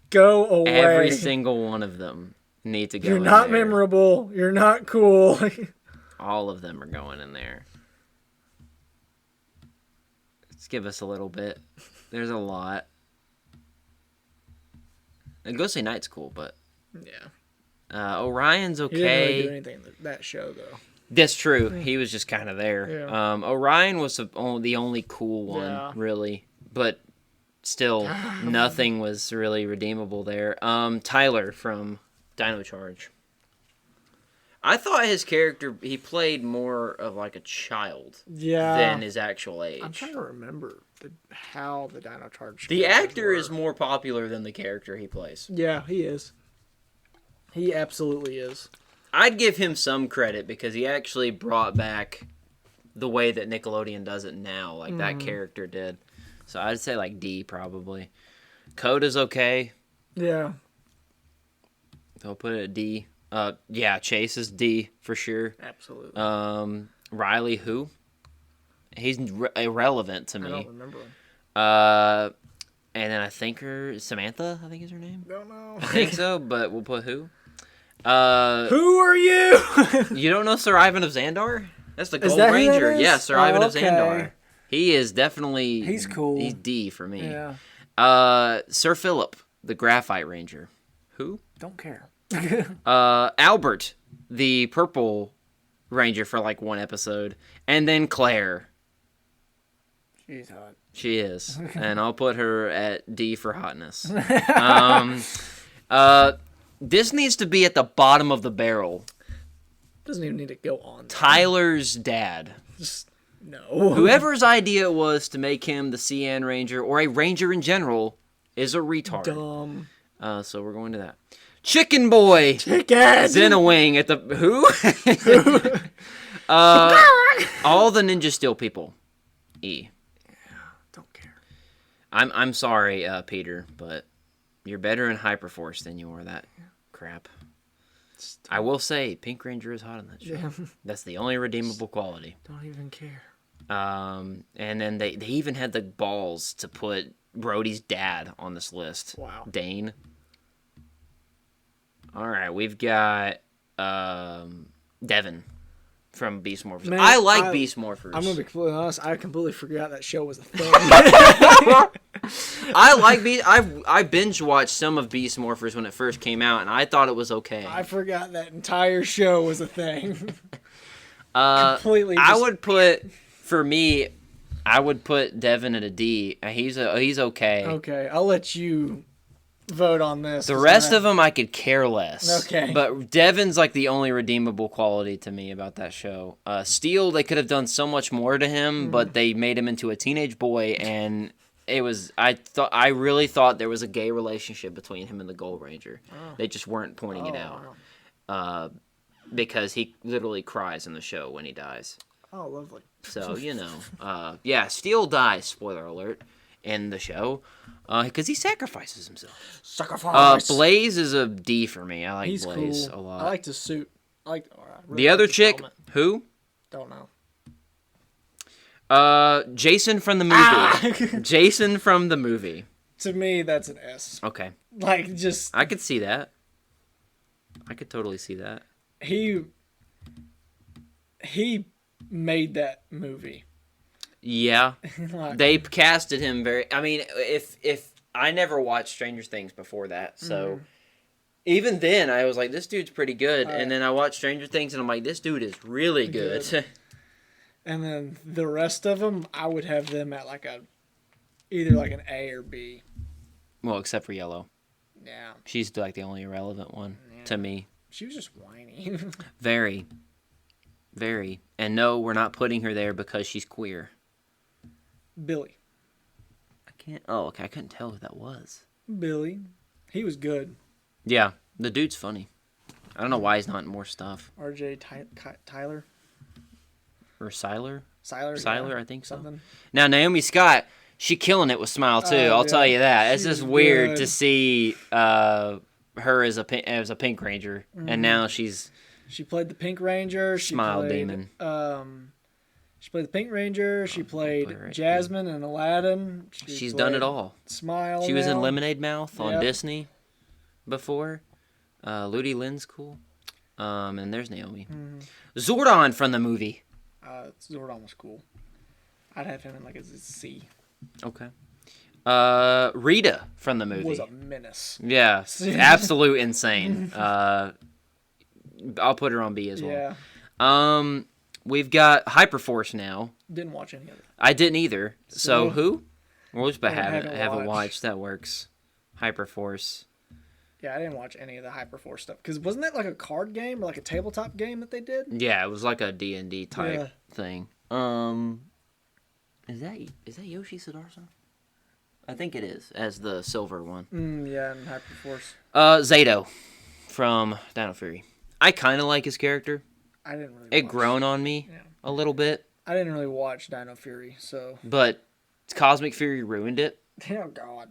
go away.
Every single one of them need to go
You're
in
not
there.
memorable. You're not cool.
All of them are going in there. Let's give us a little bit. There's a lot. And Ghostly Knight's cool, but...
Yeah.
Orion's okay.
He didn't really do anything in that show, though.
That's true. He was just kind of there.
Yeah.
Orion was the only cool one, really. But still, nothing was really redeemable there. Tyler from Dino Charge. I thought his character, he played more of like a child than his actual age.
I'm trying to remember how the Dino Charge...
The actor is more popular than the character he plays.
Yeah, he is. He absolutely is.
I'd give him some credit because he actually brought back the way that Nickelodeon does it now, like that character did. So I'd say like D probably. Coda's okay.
Yeah.
I'll put it at D. Yeah, Chase is D for sure.
Absolutely.
Riley, who? He's irrelevant to me.
I don't remember him.
And then I think Samantha, I think is her name.
Don't know.
I think so, but we'll put who?
Who are you?
You don't know Sir Ivan of Xandar? That's the Gold
that who
Ranger.
that is?
Yeah, Sir Ivan of
okay.
Xandar. He is definitely...
He's cool.
He's D for me.
Yeah.
Sir Philip, the Graphite Ranger. Who?
Don't care.
Albert, the Purple Ranger for like one episode. And then Claire.
She's hot.
She is. And I'll put her at D for hotness. This needs to be at the bottom of the barrel.
Doesn't even need to go on.
Tyler's dad.
Just, no.
Whoever's idea it was to make him the CN Ranger, or a Ranger in general, is a retard.
Dumb.
So we're going to that. Chicken Boy!
Chicken!
Zenowing at the... Who? All the Ninja Steel people. E.
Don't care.
I'm sorry, Peter, but you're better in Hyperforce than you are that crap. I will say, Pink Ranger is hot on that show.
Yeah.
That's the only redeemable quality.
Don't even care.
And then they even had the balls to put Brody's dad on this list.
Wow.
Dane. All right, we've got Devin from Beast Morphers.
Man,
I like Beast Morphers.
I'm gonna be completely honest. I completely forgot that show was a thing.
I like Beast. I binge watched some of Beast Morphers when it first came out, and I thought it was okay.
I forgot that entire show was a thing.
Completely. I would put Devin at a D. He's okay.
Okay, I'll let you vote on this.
The rest of them I could care less.
Okay.
But Devin's like the only redeemable quality to me about that show. Steel, they could have done so much more to him, but they made him into a teenage boy, and it was I really thought there was a gay relationship between him and the Gold Ranger. Oh. They just weren't pointing it out. Wow. Because he literally cries in the show when he dies.
Oh, lovely.
So, yeah, Steel dies, spoiler alert, in the show, because he sacrifices himself.
Sacrifice!
Blaze is a D for me. I like
He's
Blaze
cool.
a lot.
I like the suit. Really
the other chick,
helmet.
who?
Don't know.
Jason from the movie. Jason from the movie.
To me, that's an S.
Okay.
I
could see that. I could totally see that.
He made that movie.
Yeah. They casted him very... I mean, if I never watched Stranger Things before that, so... Even then, I was like, this dude's pretty good. And then I watched Stranger Things, and I'm like, this dude is really good.
And then the rest of them, I would have them at either like an A or B.
Well, except for Yellow.
Yeah.
She's like the only irrelevant one to me.
She was just whiny.
Very. Very. And no, we're not putting her there because she's queer.
Billy.
I can't... Oh, okay. I couldn't tell who that was.
Billy. He was good.
Yeah. The dude's funny. I don't know why he's not in more stuff.
R.J. Tyler.
Or Siler?
Siler, yeah.
I think so.
Something.
Now, Naomi Scott, she killing it with Smile, too. I'll tell you that. It's just weird to see her as a Pink Ranger. And now she's...
She played the Pink Ranger.
Smile Demon.
She played the Pink Ranger. She played Jasmine in Aladdin.
She's done it all.
Smile.
She was in Lemonade Mouth on Disney before. Ludi Lynn's cool. And there's Naomi. Zordon from the movie.
Zordon was cool. I'd have him in like a C.
Okay. Rita from the movie.
Was a menace.
Yeah. Absolute insane. I'll put her on B as well.
Yeah.
We've got Hyperforce now.
Didn't watch any of it.
I didn't either. So who? We'll just haven't
watched.
watched. That works. Hyperforce.
Yeah, I didn't watch any of the Hyperforce stuff. Because wasn't that like a card game or like a tabletop game that they did?
Yeah, it was like a D&D type thing. Is that Yoshi Sudarsa? I think it is, as the silver one.
Yeah, and Hyperforce.
Zato from Dino Fury. I kind of like his character.
I didn't really
It grown on me a little bit.
I didn't really watch Dino Fury, so...
But Cosmic Fury ruined it.
Oh, God.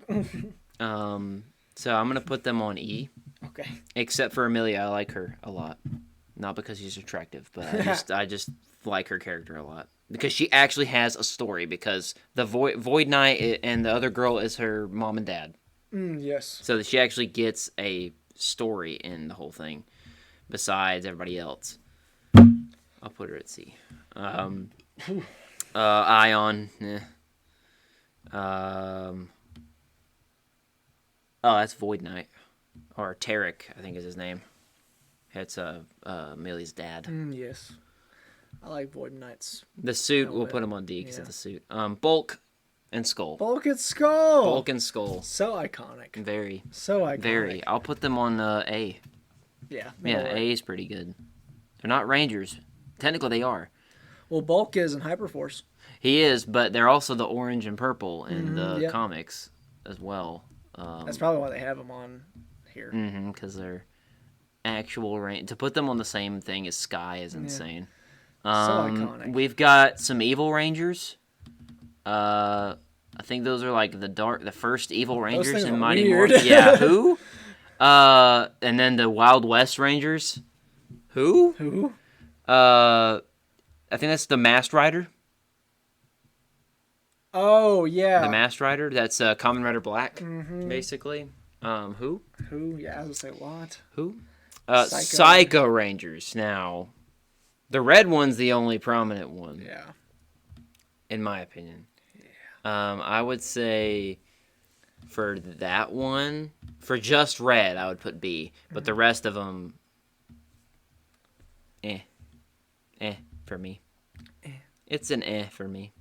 So I'm going to put them on E.
Okay.
Except for Amelia, I like her a lot. Not because she's attractive, but I just like her character a lot. Because she actually has a story, because the Void Knight and the other girl is her mom and dad.
Yes.
So that she actually gets a story in the whole thing, besides everybody else. I'll put her at C. Ion. That's Void Knight. Or Tarek, I think is his name. It's Millie's dad.
Yes. I like Void Knights.
The suit, we'll put him on D because of the suit. Bulk and Skull.
Bulk and Skull!
Bulk and Skull.
So iconic.
Very.
So iconic.
Very. I'll put them on A.
Yeah.
Yeah, A is pretty good. They're not Rangers. Technically, they are.
Well, Bulk is in Hyperforce.
He is, but they're also the orange and purple in the comics as well.
That's probably why they have them on here.
Because they're actual range. To put them on the same thing as Sky is insane.
So iconic.
We've got some Evil Rangers. I think those are like the first Evil Rangers in Mighty Morphin. Yeah, who? And then the Wild West Rangers. Who?
Who?
I think that's the Masked Rider.
Oh, yeah.
The Masked Rider. That's Kamen Rider Black, basically. Who?
Who? Yeah, I was going to say what?
Who? Psycho Rangers. Now, the red one's the only prominent one.
Yeah.
In my opinion.
Yeah.
I would say for that one, for just red, I would put B. But the rest of them, for me. It's an for me.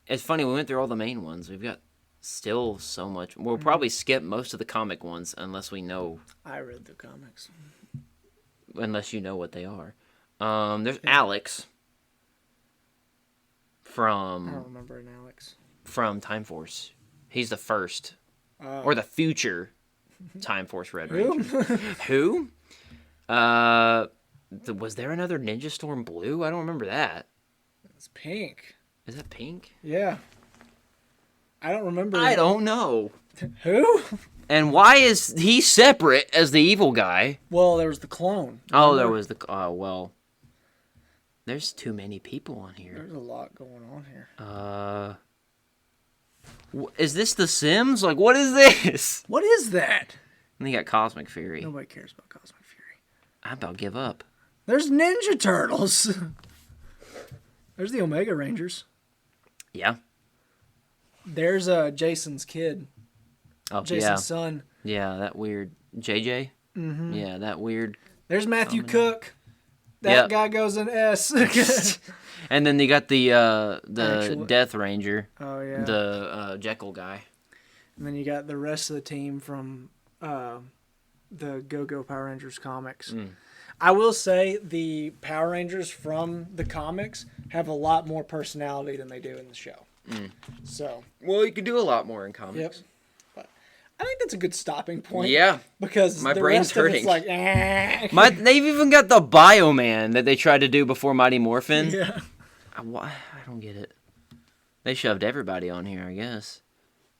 It's funny, we went through all the main ones. We've got still so much. We'll probably skip most of the comic ones unless we know.
I read the comics.
Unless you know what they are. There's Alex from...
I don't remember an Alex.
From Time Force. He's the first. Or the future Time Force Red Ranger. Who? Was there another Ninja Storm Blue? I don't remember that.
It's pink.
Is that pink?
Yeah. I don't remember.
I don't know.
Who?
And why is he separate as the evil guy?
Well, there was the clone.
Oh, there was the... well... There's too many people on here.
There's a lot going on here.
Is this The Sims? Like, what is this?
What is that?
And they got Cosmic Fury.
Nobody cares about Cosmic Fury.
I about give up.
There's Ninja Turtles. There's the Omega Rangers.
Yeah.
There's Jason's kid.
Oh,
Jason's son.
Yeah, that weird JJ. Mm-hmm. Yeah, that weird.
There's Matthew Cook. That guy goes in S.
And then they got the Death Ranger.
Oh yeah.
The Jekyll guy.
And then you got the rest of the team from the Go-Go Power Rangers comics. I will say the Power Rangers from the comics have a lot more personality than they do in the show. So,
well, you could do a lot more in comics.
yep. But I think that's a good stopping point.
Yeah.
Because
My
the
brain's
rest of
hurting.
it's like,
They've even got the Bioman that they tried to do before Mighty Morphin.
yeah.
I don't get it. They shoved everybody on here, I guess.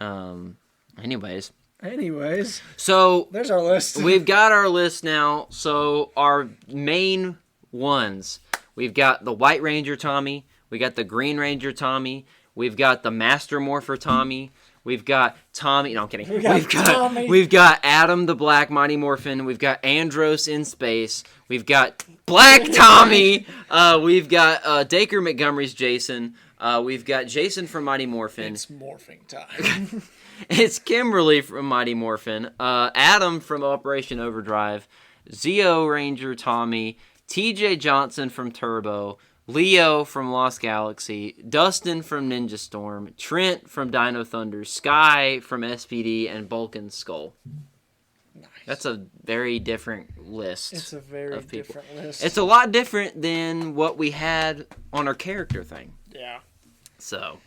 Anyways. So
There's our list.
we've got our list now. So our main ones, we've got the White Ranger Tommy, we got the Green Ranger Tommy, we've got the Master Morpher Tommy, we've got Tommy. No, I'm kidding. We've got Adam the Black Mighty Morphin. We've got Andros in space. We've got Black Tommy. We've got Dacre Montgomery's Jason. We've got Jason from Mighty Morphin.
It's morphing time.
It's Kimberly from Mighty Morphin, Adam from Operation Overdrive, Zeo Ranger Tommy, TJ Johnson from Turbo, Leo from Lost Galaxy, Dustin from Ninja Storm, Trent from Dino Thunder, Sky from SPD, and Bulkin Skull.
Nice.
That's a very different list.
It's a very different list.
It's a lot different than what we had on our character thing.
Yeah.
So...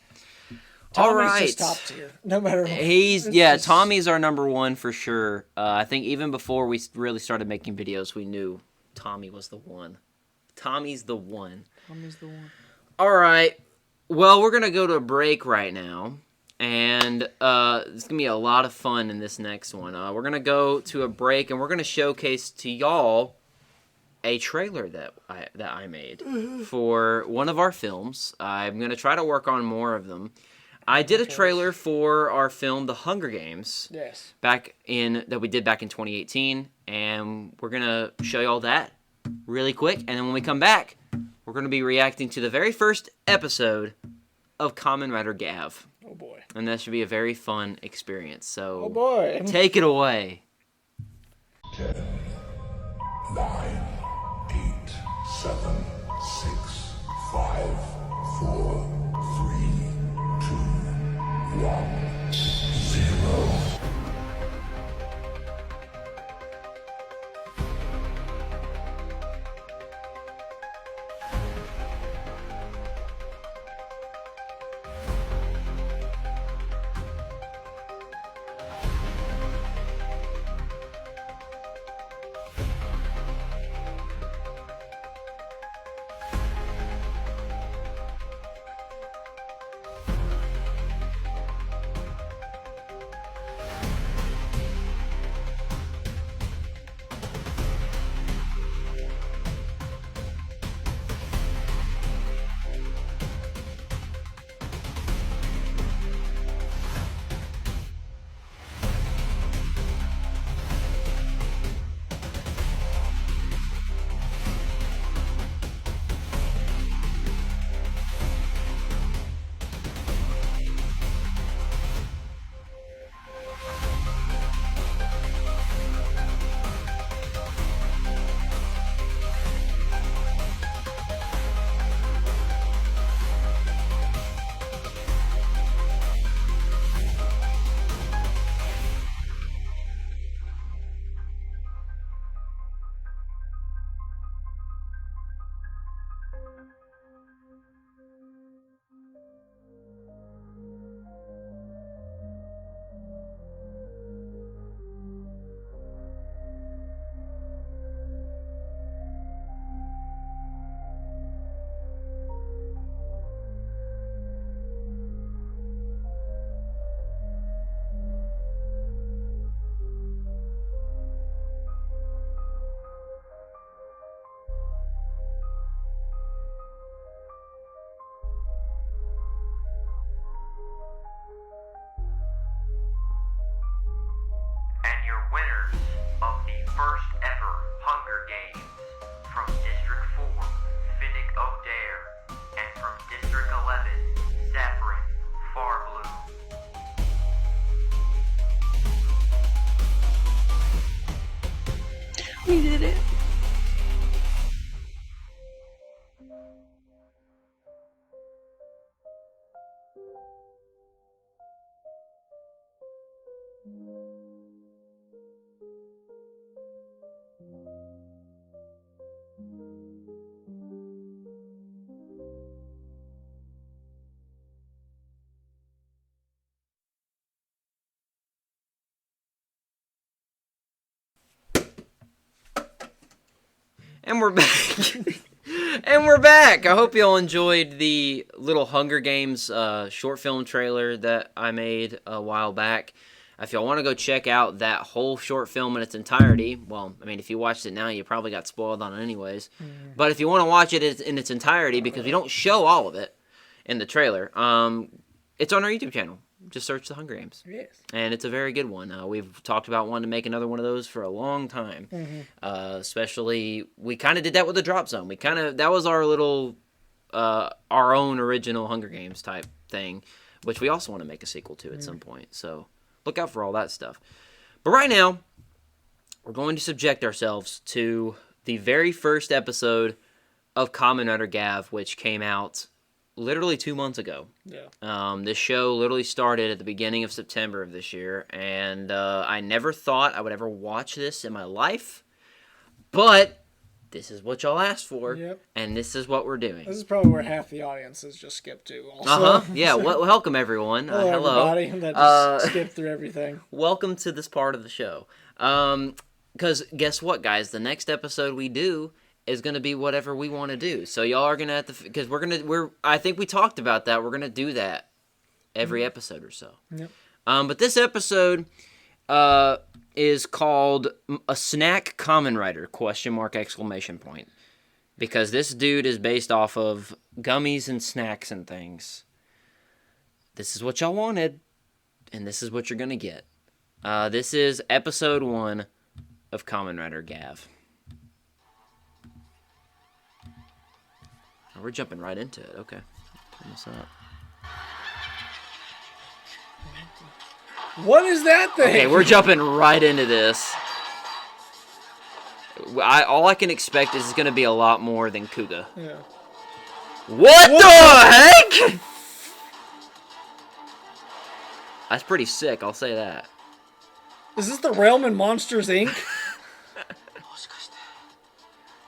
Tommy's
all right.
just top tier, no matter what.
Tommy's our number one for sure. I think even before we really started making videos, we knew Tommy was the one. Tommy's the one. All right. Well, we're going to go to a break right now. And it's going to be a lot of fun in this next one. We're going to go to a break, and we're going to showcase to y'all a trailer that I made for one of our films. I'm going to try to work on more of them. I did a trailer for our film, The Hunger Games.
Yes.
That we did back in 2018, and we're gonna show you all that really quick. And then when we come back, we're gonna be reacting to the very first episode of Kamen Rider Gavv.
Oh boy.
And that should be a very fun experience. So,
oh boy,
take it away.
10, 9, 8, 7, 6, 5, 4, 3, 2, 1, 0.
And your winners of the first ever Hunger Games from District 4, Finnick O'Dare, and from District 11, Zephyrin Farblue.
We did it.
And we're back. And we're back. I hope y'all enjoyed the little Hunger Games short film trailer that I made a while back. If y'all want to go check out that whole short film in its entirety, well, I mean, if you watched it now, you probably got spoiled on it anyways. But if you want to watch it in its entirety, because we don't show all of it in the trailer, it's on our YouTube channel. Just search The Hunger Games.
Yes.
And it's a very good one. We've talked about wanting to make another one of those for a long time. Especially, we kind of did that with the Drop Zone. That was our little, our own original Hunger Games type thing, which we also want to make a sequel to at some point. So look out for all that stuff. But right now, we're going to subject ourselves to the very first episode of Kamen Rider Gavv, which came out literally 2 months ago.
Yeah.
This show literally started at the beginning of September of this year, and I never thought I would ever watch this in my life, but this is what y'all asked for, and this is what we're doing.
This is probably where half the audience has just skipped to. Also.
Yeah. Welcome everyone.
Hello, everybody that just skipped through everything.
Welcome to this part of the show. Because guess what, guys? The next episode we do is going to be whatever we want to do. So y'all are going to have to, because I think we talked about that. We're going to do that every episode or so.
Yep.
But this episode is called A Snack Kamen Rider, ? Because this dude is based off of gummies and snacks and things. This is what y'all wanted, and this is what you're going to get. This is episode 1 of Kamen Rider Gavv. We're jumping right into it. Okay. Turn this up.
What is that thing?
Okay, we're jumping right into this. All I can expect is it's going to be a lot more than Kuga.
Yeah.
What the heck? That's pretty sick, I'll say that.
Is this the Realm and Monsters, Inc.?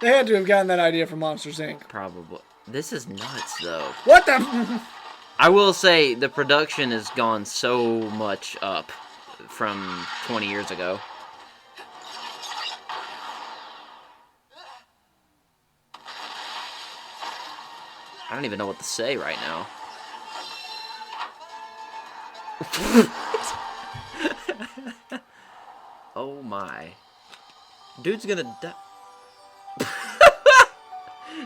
They had to have gotten that idea from Monsters, Inc.
Probably. This is nuts, though.
What the?
I will say the production has gone so much up from 20 years ago. I don't even know what to say right now. Oh my. Dude's gonna die.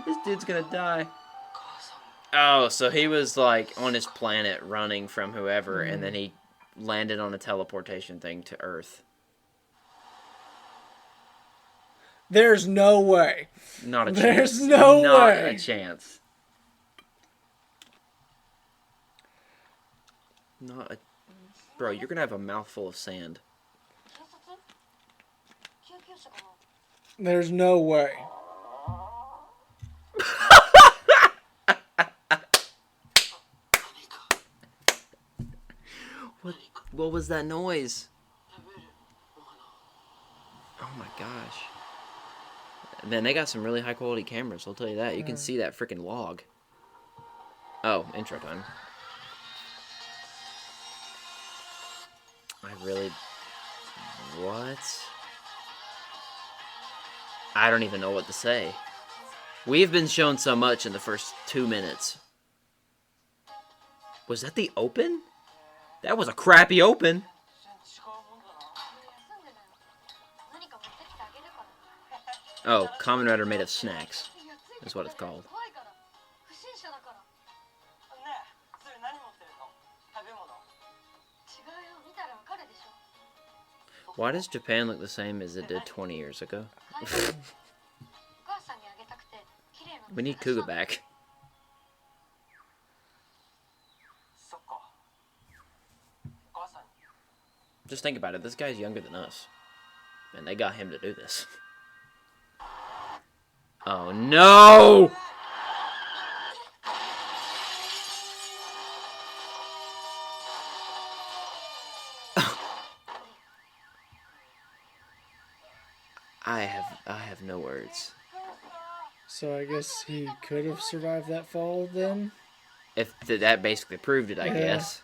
This dude's gonna die. Oh, so he was like on his planet running from whoever, and then he landed on a teleportation thing to Earth.
There's no way.
Not a chance.
There's no
Not
way.
a chance. Not a... Bro, you're gonna have a mouthful of sand.
There's no way.
What was that noise? Oh my gosh. Man, they got some really high quality cameras, I'll tell you that. You can see that freaking log. Oh, intro time. I really... What? I don't even know what to say. We've been shown so much in the first 2 minutes. Was that the open? That was a crappy open. Oh, Kamen Rider made of snacks. Is what it's called. Why does Japan look the same as it did 20 years ago? We need Kuga back. Just think about it. This guy's younger than us. And they got him to do this. Oh no! I have no words.
So I guess he could have survived that fall then?
If that basically proved it, I
Yeah.
guess.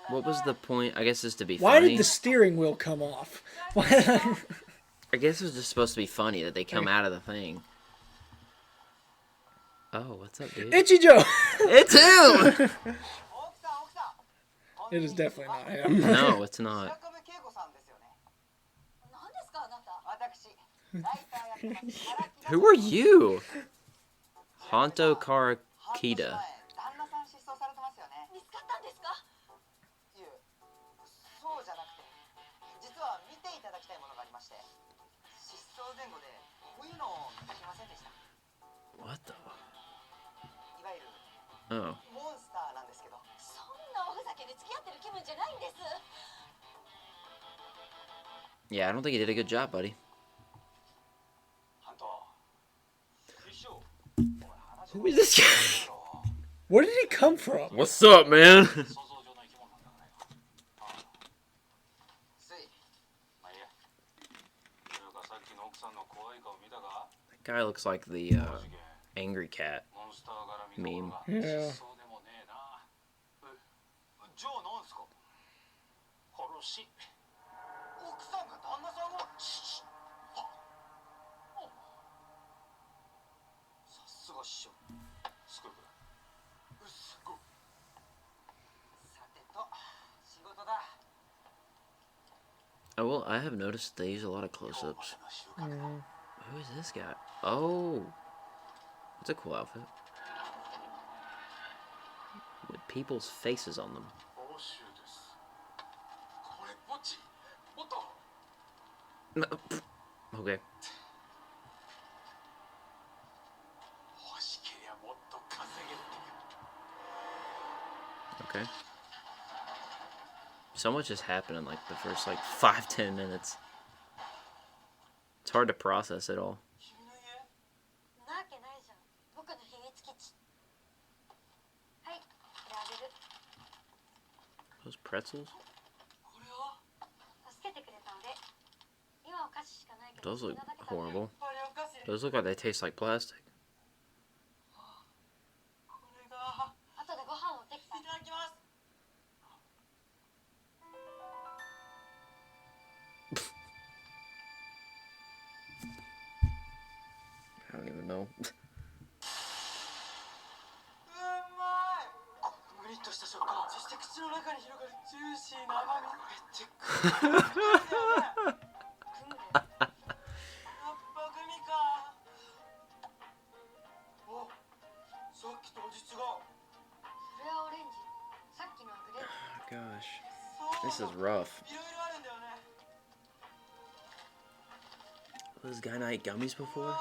What was the point? I guess it's to be
Why
funny.
did the steering wheel come off?
I guess it was just supposed to be funny that they come out of the thing. Oh, what's up, dude?
Itchy Joe!
It's him!
It is definitely not him.
No, it's not. Who are you? Honto Karakita.
走前後でこういうのを見かけませんでした。
What the?
いわゆる
Oh.
モンスターなんですけど。
そんなおふざけで付き合ってる気分じゃないんです。
Yeah, I don't think he did a good job, buddy. Who is this guy?
Where did he come from?
What's up, man? That guy looks like the angry cat meme.
Yeah.
ジョーなんすか。殺し。奥さんが旦那さんを。さすが師匠。すごい。すごい。さてと仕事だ。
Oh, well, I have noticed they use a lot of close-ups. Who is this guy? Oh. That's a cool outfit. With people's faces on them. Okay. Okay. So much has happened in like the first like 5-10 minutes. It's hard to process it all.
なわけないじゃん。僕の秘密基地。はい、これあげる。
Those pretzels?
助けてくれたので、今お菓子しかないけど。
Those look horrible. Those look like they taste like plastic.
後でご飯を持ってきた。いただきます。
I don't even know.
グリッとした食感、そして口の中に広がるジューシーな甘み。これってグミか。やっぱグミか。お、さっきと味違う。
それはオレンジ。さっきのはグレープ。
Gosh. This is rough.
いろいろあるんだよね。
This guy not eat gummies before?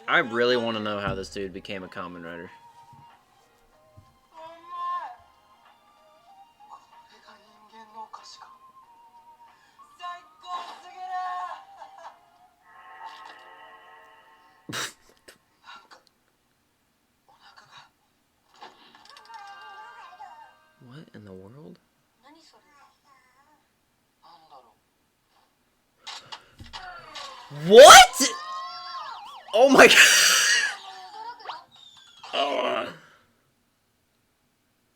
I really want to know how this dude became a Kamen Rider.
うまい。これが人間のお菓子か。最高すぎる。なんかお腹が。
What in the world?
何それ。
なんだろう。
What? Oh my god. Oh.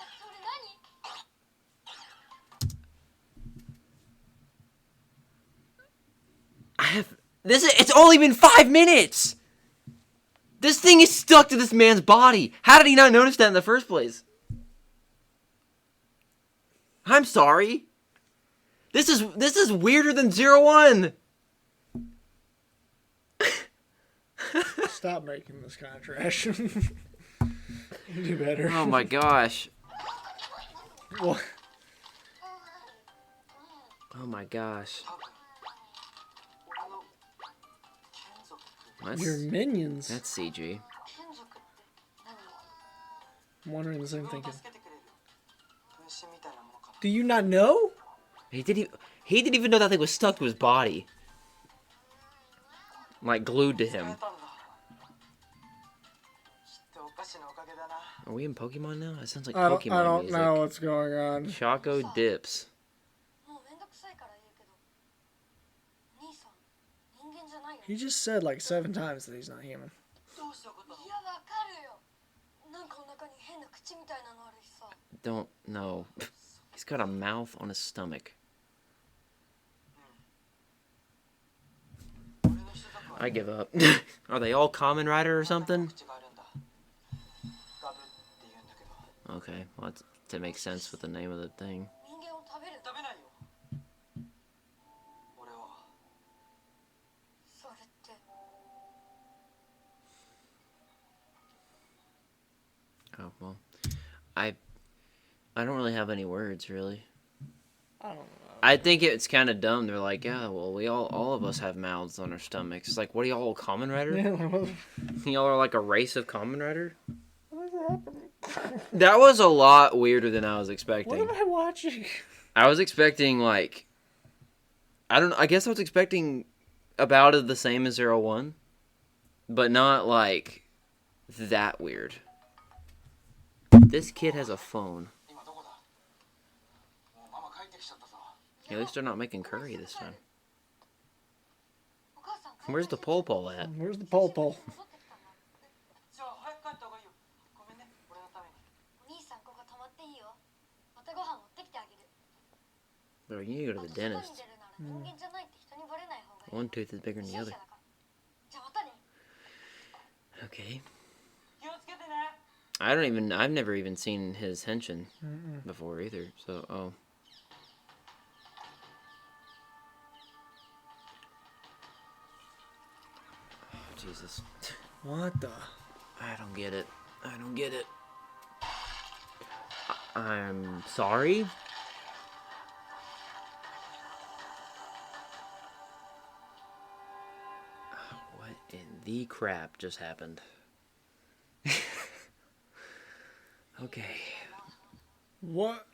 それ何？
I have this. It's only been 5 minutes. This thing is stuck to this man's body. How did he not notice that in the first place? I'm sorry. This is weirder than 01.
Stop making this kind of trash. You do better.
Oh my gosh.
What?
Oh my gosh.
俺の眷属。
That's,
Your minions.
that's CG.
眷属って何？
I'm wondering the same thing.
助けてくれる。分身みたいなものかな。
Do you not know?
He didn't even know that thing was stuck to his body. Like glued to
使え
him.
たんだ。きっとお菓子のおかげだな。
Are we in Pokemon now? It sounds like
I
Pokemon
don't
music.
know what's going on.
Choco Dips.
もうめんどくさいから言うけど。兄さん、人間じゃないよ。
He just said like 7 times that he's not human.
どうして怒ったの？
いや、わかるよ。なんかお腹に変な口みたいなのあるしさ。
Don't know. He's got a mouth on his stomach. I give up. Are they all Kamen Rider or something? Okay, well, that makes sense with the name of the thing.
人間を食べる
食べないよ俺は
それって
Oh, well. I don't really have any words, really.
I don't know.
I think it's kind of dumb. They're like, yeah, well, we all of us have mouths on our stomachs. It's like, what are y'all, Kamen Rider?
Yeah, what
Y'all are like a race of Kamen Rider?
is happening?
That was a lot weirder than I was
What
expecting.
am I watching?
I was expecting, like, I guess I was expecting about the same as 01, but not, like, that weird. This kid has a phone.
今どこだもうママ帰ってきちゃったぞ
At least they're not making curry this time.
お母さん
Where's the pole pole at?
Where's the pole pole?
戻ってきたの
じゃあ早く帰った方がいいよごめんね俺のために
お兄さんここ泊まっていいよまたご飯持ってきてあげる
Bro, you need to go to the
あと外に
dentist.
出るなら人間じゃないって人にバレない方がいい
One tooth is bigger than
不
the
審
other.
者だからじゃあまたね
Okay.
気をつけてね
I've never even seen his henshin before either, so, oh. Jesus.
What the?
I don't get it. I don't get it. I'm sorry? What in the crap just happened? Okay.
What?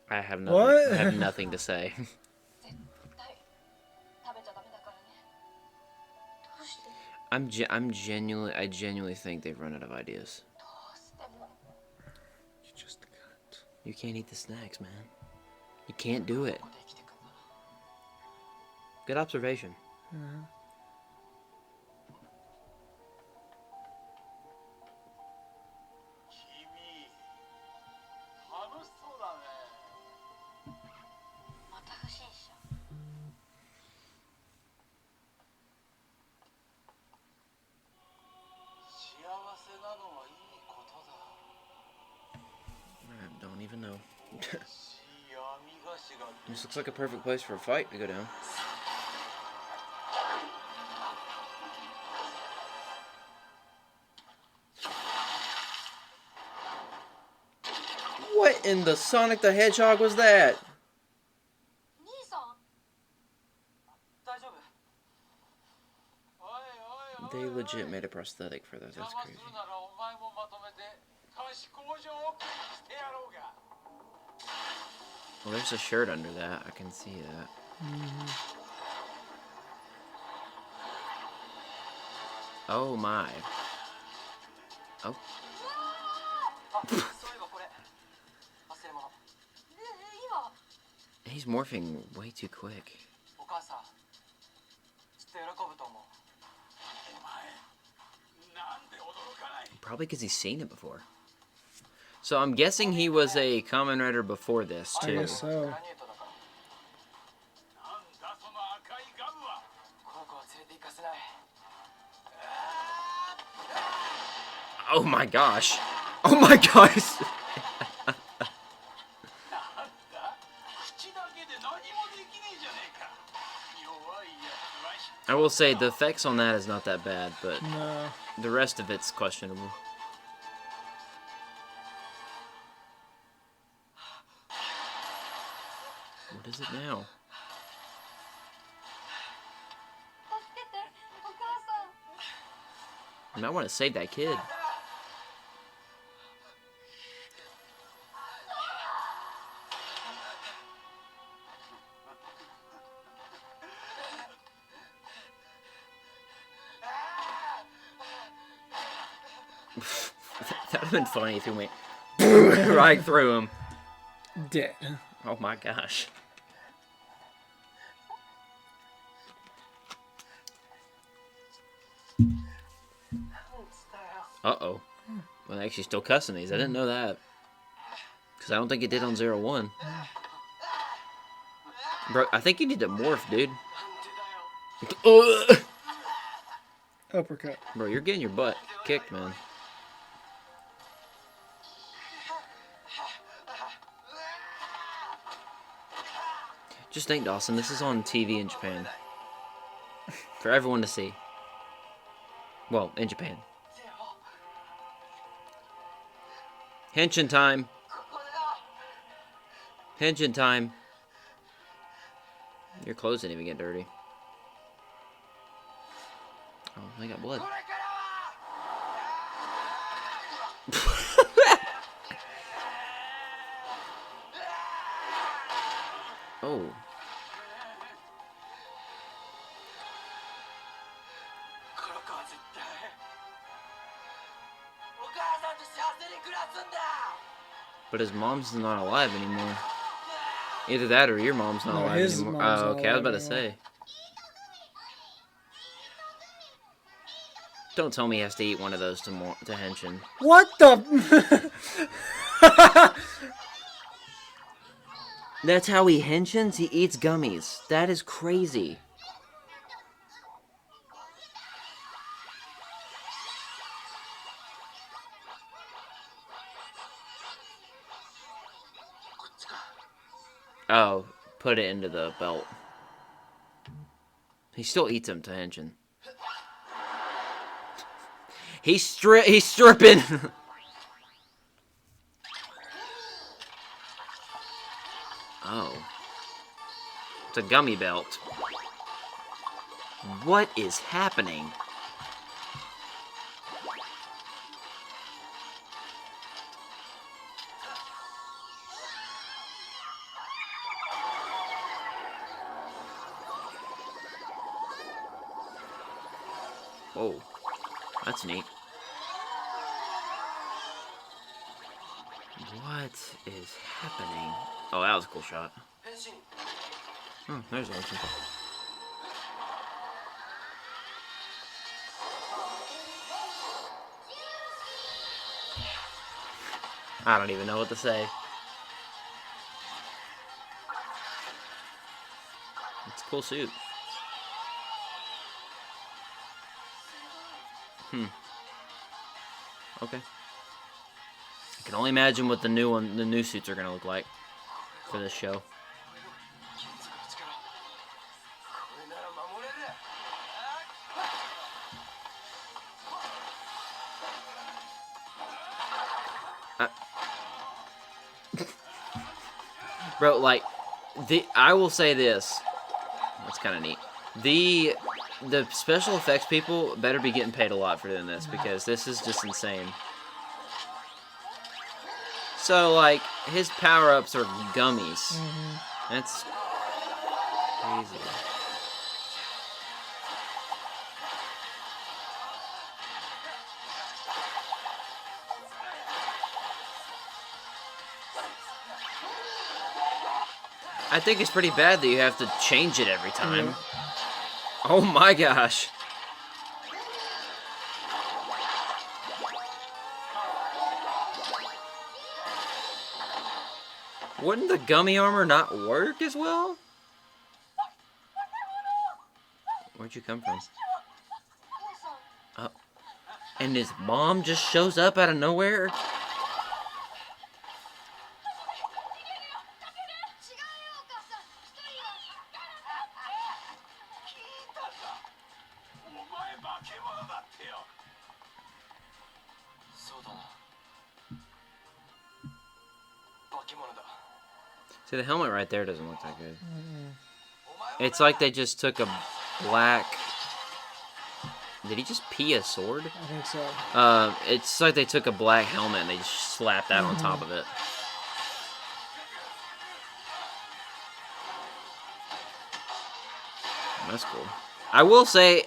I have nothing.
What?
I have nothing to say.
絶対食べちゃダメだからねどうして
I genuinely think they've run out of ideas.
どうしても
You just can't.
You can't eat the snacks, man. You can't do it.
ここで生きてくんだな
Good observation.
君楽しそうだね
また不審者
幸せなのはいいことだ
I don't even know.
しい網菓子が
This looks like a perfect place for a fight to go down. What in the Sonic the Hedgehog was that?
兄さん
大丈夫おいおいおい
They legit made a prosthetic for that.
邪
That's
魔す
crazy.
るならお前もまとめて菓子工場をしてやろうが
Well, there's a shirt under that. I can see that. Oh my. Oh.
あそういえばこれ忘れ物
今
He's morphing way too quick.
お母さんきっと喜ぶと思うお前なんで驚かない
Probably because he's seen it before. So I'm guessing he was a Kamen Rider before this,
I
too.
guess so.
グラニュートだからなんだその赤いガムはこの子は連れて行かせない
Oh my gosh. Oh my gosh.
なんだ口だけで何もできねえじゃねえか弱いやつはひ
I will say the effects on that is not that bad, but
No.
the rest of it's questionable. What is it now?
助けてお母さん
I might want to save that kid. That would have been funny if he went right through him.
Dead.
Oh my gosh. Uh-oh. Well, they're actually still cussing these. I didn't know that. Because I don't think it did on 01. Bro, I think you need to morph, dude. Ugh.
Uppercut.
Bro, you're getting your butt kicked, man. Just think, Dawson, this is on TV in Japan. For everyone to see. Well, in Japan. Henshin time. Henshin time. Your clothes didn't even get dirty. Oh, they got blood. Oh. But his mom's not alive anymore. Either that or your mom's not alive
his
anymore.
mom's
Oh,
not
okay, I was
alive
about to say. Don't tell me he has to eat one of those to Henshin.
What the?
That's how he henshins? He eats gummies. That is crazy. Oh, put it into the belt. He still eats them to Henshin. He's stripping. Oh. It's a gummy belt. What is happening? Oh, that's neat. What is happening? Oh, that was a cool shot. Oh, there's Archie. I don't even know what to say. It's a cool suit. Okay. I can only imagine what the new suits are gonna look like for this show. Bro, like, I will say this. That's kind of neat. The special effects people better be getting paid a lot for doing this, because this is just insane. So, like, his power-ups are gummies. That's crazy. I think it's pretty bad that you have to change it every time.
Yeah.
Oh my gosh. Wouldn't the gummy armor not work as well? Where'd you come from? Oh. And his mom just shows up out of nowhere? See, the helmet right there doesn't look that good. It's like they just took a black... Did he just pee a sword?
I think so.
It's like they took a black helmet and they just slapped that on top of it. That's cool. I will say,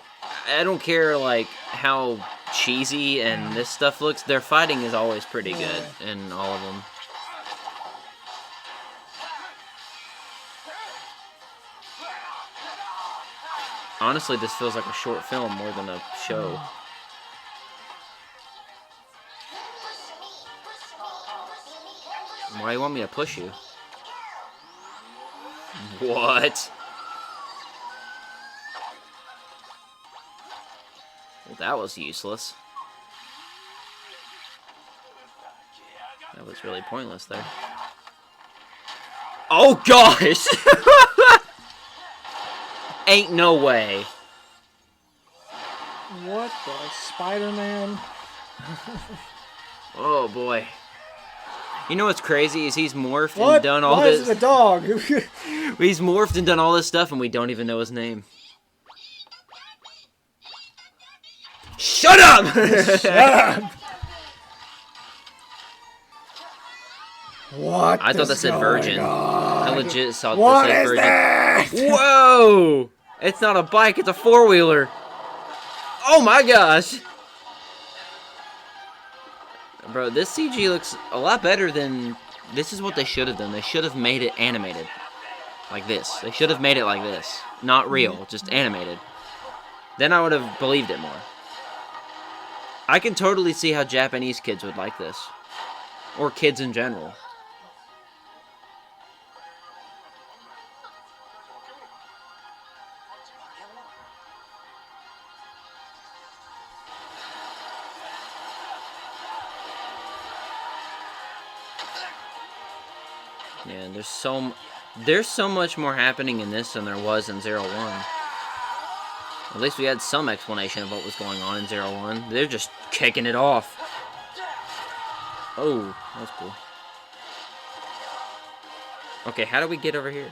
I don't care like how cheesy and this stuff looks. Their fighting is always pretty good in all of them. Honestly, this feels like a short film more than a show. Why do you want me to push you? What? That was useless. That was really pointless there. Oh gosh! Ain't no way.
What the Spider-Man?
Oh boy. You know what's crazy is he's morphed
What?
and done all
Why
this.
is it a dog?
He's morphed and done all this stuff and we don't even know his name. Shut up!
Shut up! What?
I thought that said virgin. I legit saw
What
that
is
said
that?
virgin. Whoa! It's not a bike, it's a four-wheeler. Oh my gosh! Bro, this CG looks a lot better than... This is what they should have done. They should have made it animated. Like this. They should have made it like this. Not real, just animated. Then I would have believed it more. I can totally see how Japanese kids would like this. Or kids in general. Yeah, there's so much more happening in this than there was in 01. At least we had some explanation of what was going on in 01. They're just kicking it off. Oh, that was cool. Okay, how do we get over here?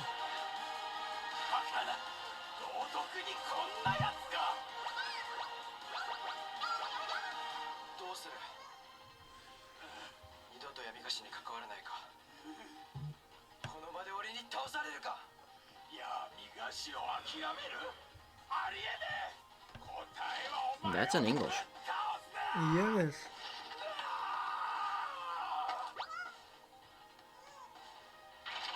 That's in English.
Yes.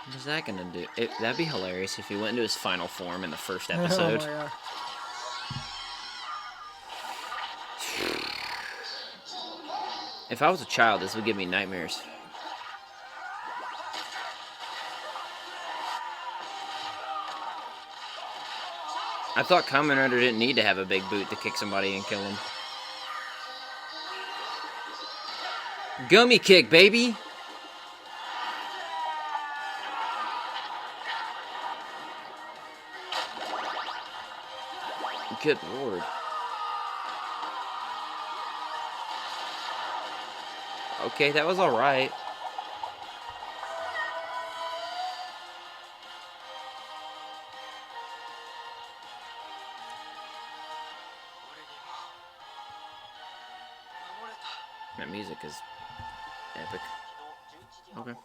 What is that gonna do? That'd be hilarious if he went into his final form in the first
Oh
episode.
my God.
If I was a child, this would give me nightmares. I thought Kamen Rider didn't need to have a big boot to kick somebody and kill him. Gummy kick, baby! Good lord. Okay, that was alright. That music is epic. Okay.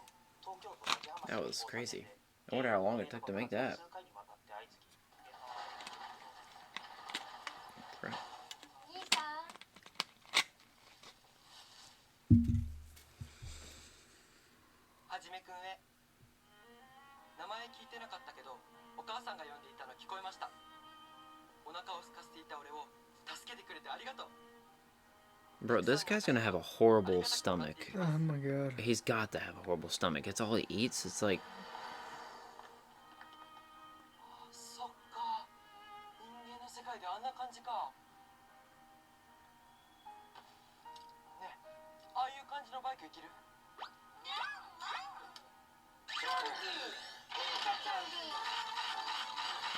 That was crazy. I wonder how long it took to make that. Crap.
はじめくんへ。名前聞いてなかったけど、お母さんが呼んでいたの聞こえました。お腹を空かせていた俺を助けてくれてありがとう。
Bro, this guy's gonna have a horrible stomach.
Oh my God.
He's got to have a horrible stomach. It's all he eats. It's like...
そっか。人間の世界であんな感じか。ねえ、ああいう感じのバイク行ける？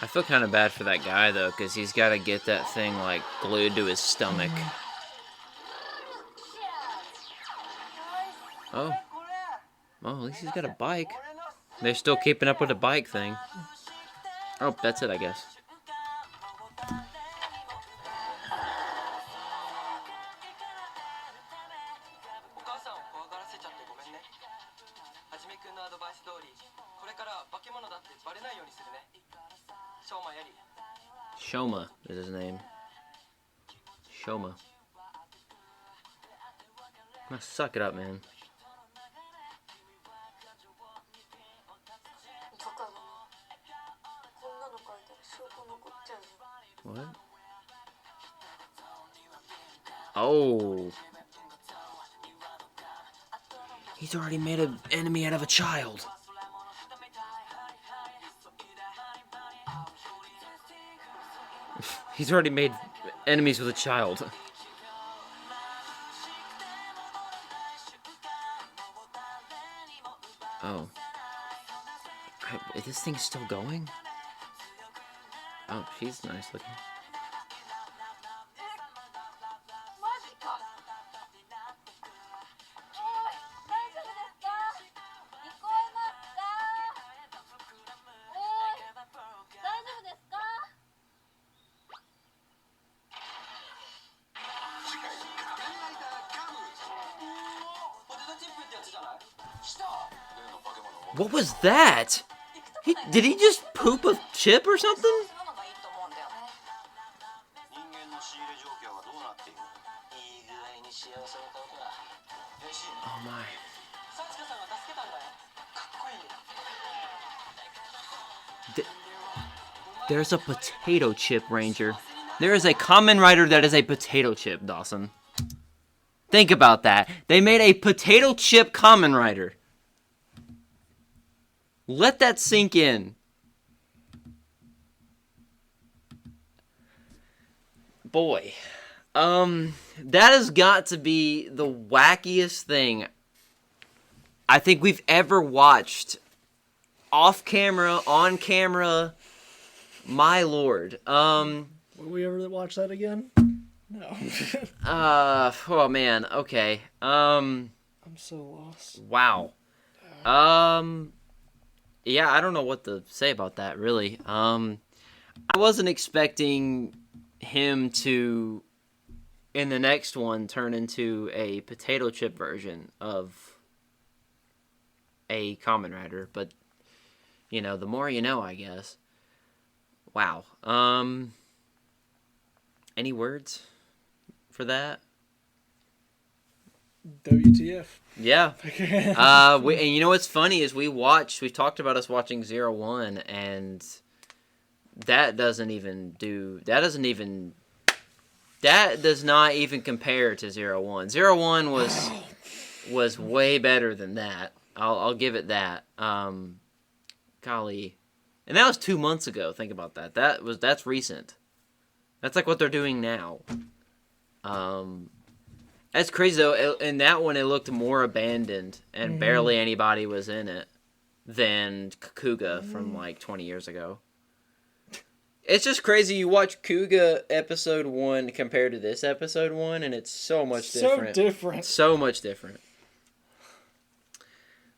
I feel kind of bad for that guy, though, because he's got to get that thing, like, glued to his stomach. Oh. Oh, at least he's got a bike. They're still keeping up with the bike thing. Oh, that's it, I guess. Shoma is his name. Shoma. Now suck it up, man.
バカだな。こんなの書いたら証拠残っちゃうぞ。
What? Oh. He's already made an enemy out of a child. He's already made Enemies with a child. Oh. Is this thing still going? Oh, she's nice looking.
マジか。おい、大丈夫ですか？聞こえますか？おい、大丈夫ですか？
次回仮面ライダーガム。ポテトチップってやつじゃない？来た。例の化け物。
What was that? Did he just poop a chip or something?
するのがいいと思うんだよね。
人間の仕入れ状況はどうなっている？いい具合に幸せな顔だ。変身。
Oh my.
サチカさんが助けたんだよ。かっこいい。
There's a potato chip ranger. There is a Kamen Rider that is a potato chip, Dawson. Think about that. They made a potato chip Kamen Rider. Let that sink in. Boy. That has got to be the wackiest thing I think we've ever watched. Off camera, on camera. My lord.
Will we ever watch that again? No.
Oh man, okay.
I'm so lost.
Wow. Yeah, I don't know what to say about that, really. I wasn't expecting him to, in the next one, turn into a potato chip version of a Kamen Rider, but, you know, the more you know, I guess. Wow. Any words for that?
WTF.
Yeah. And you know what's funny is we talked about us watching 01, and that does not even compare to 01. 01 was way better than that. I'll give it that. Golly. And that was 2 months ago. Think about that. That's recent. That's like what they're doing now. That's crazy though. In that one, it looked more abandoned, and barely anybody was in it than Kuga from like 20 years ago. It's just crazy. You watch Kuga episode 1 compared to this episode 1, and it's so much different.
So different.
So much different.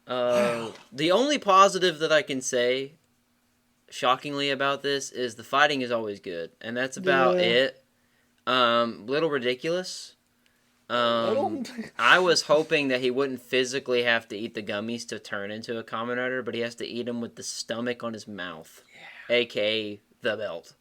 The only positive that I can say, shockingly, about this is the fighting is always good, and that's about it. Little ridiculous. I was hoping that he wouldn't physically have to eat the gummies to turn into a Kamen Rider, but he has to eat them with the stomach on his mouth, aka the belt.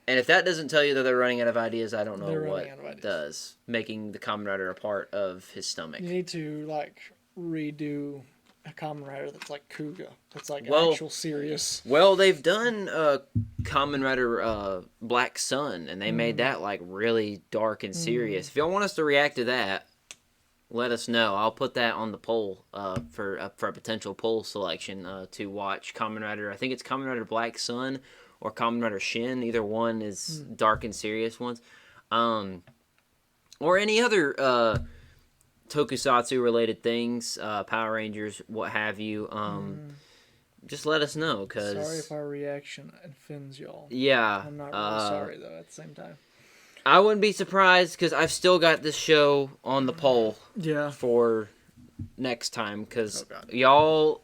And if that doesn't tell you that they're running out of ideas, I don't know what does. Making the Kamen Rider a part of his stomach.
You need to like redo a Kamen Rider that's like Kuga. That's like actual serious.
Well, they've done Kamen Rider Black Sun, and they made that like really dark and serious. If y'all want us to react to that, let us know. I'll put that on the poll for a potential poll selection to watch Kamen Rider. I think it's Kamen Rider Black Sun or Kamen Rider Shin. Either one is dark and serious ones. Or any other tokusatsu related things, Power Rangers, what have you. Just let us know, cause
sorry if our reaction offends y'all.
Yeah,
I'm not really sorry though. At the same time,
I wouldn't be surprised because I've still got this show on the poll.
Yeah.
For next time, because y'all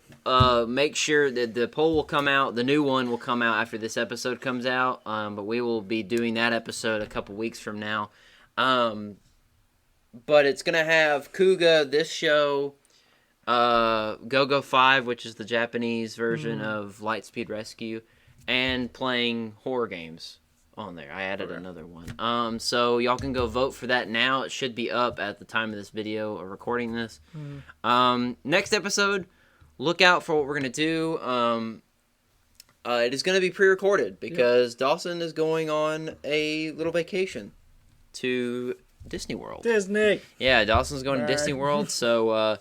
make sure that the poll will come out. The new one will come out after this episode comes out. But we will be doing that episode a couple weeks from now. But it's gonna have Kuga, this show, Go-Go 5, which is the Japanese version of Lightspeed Rescue, and playing horror games on there. I added another one. So y'all can go vote for that now. It should be up at the time of this video or recording this. Next episode, look out for what we're gonna do. It is gonna be pre-recorded because Dawson is going on a little vacation to Disney World.
Disney.
Yeah, Dawson's going to Disney World, so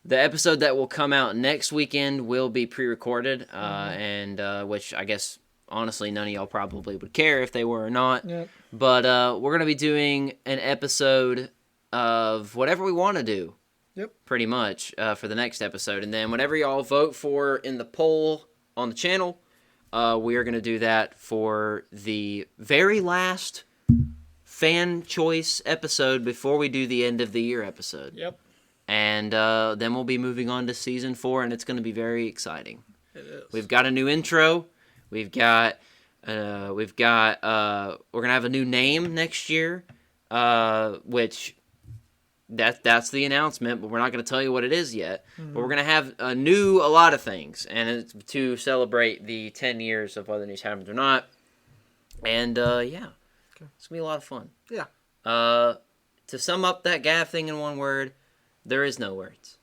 the episode that will come out next weekend will be pre-recorded, and which I guess honestly, none of y'all probably would care if they were or not.
Yep.
But we're going to be doing an episode of whatever we want to do.
Yep.
Pretty much for the next episode. And then whatever y'all vote for in the poll on the channel, we are going to do that for the very last fan choice episode before we do the end of the year episode.
Yep.
And then we'll be moving on to season 4, and it's going to be very exciting.
It is.
We've got a new intro. We're gonna have a new name next year, which that's the announcement, but we're not gonna tell you what it is yet. But we're gonna have a lot of things, and it's to celebrate the 10 years of Whether News Happens or Not. And yeah, it's gonna be a lot of fun.
Yeah.
To sum up that Gavv thing in one word, there is no words.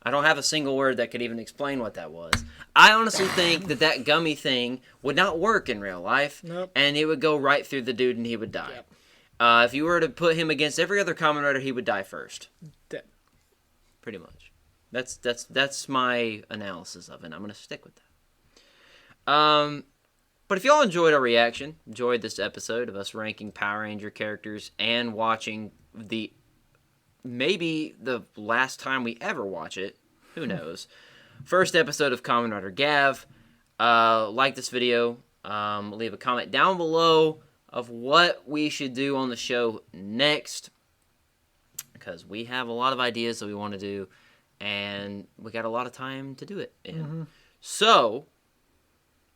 I don't have a single word that could even explain what that was. I honestly think that gummy thing would not work in real life,
Nope.
and it would go right through the dude and he would die.
Yep.
If you were to put him against every other Kamen Rider, he would die first.
Dead.
Pretty much. That's my analysis of it. I'm going to stick with that. But if y'all enjoyed our reaction, enjoyed this episode of us ranking Power Ranger characters and watching maybe the last time we ever watch it, who knows, first episode of Kamen Rider Gavv, like this video, leave a comment down below of what we should do on the show next, because we have a lot of ideas that we want to do, and we got a lot of time to do it in. So,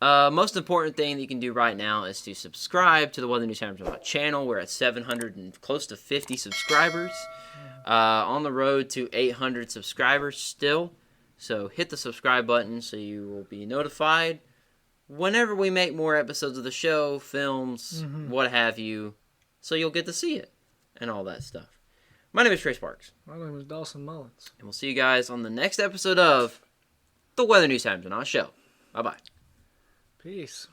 most important thing that you can do right now is to subscribe to the Whether News Happens or Not channel. We're at 700 and close to 50 subscribers. On the road to 800 subscribers still. So hit the subscribe button so you will be notified whenever we make more episodes of the show, films, what have you. So you'll get to see it and all that stuff. My name is Trey Sparks.
My name is Dawson Mullins.
And we'll see you guys on the next episode of the Weather News Happens or Not show. Bye-bye.
Peace.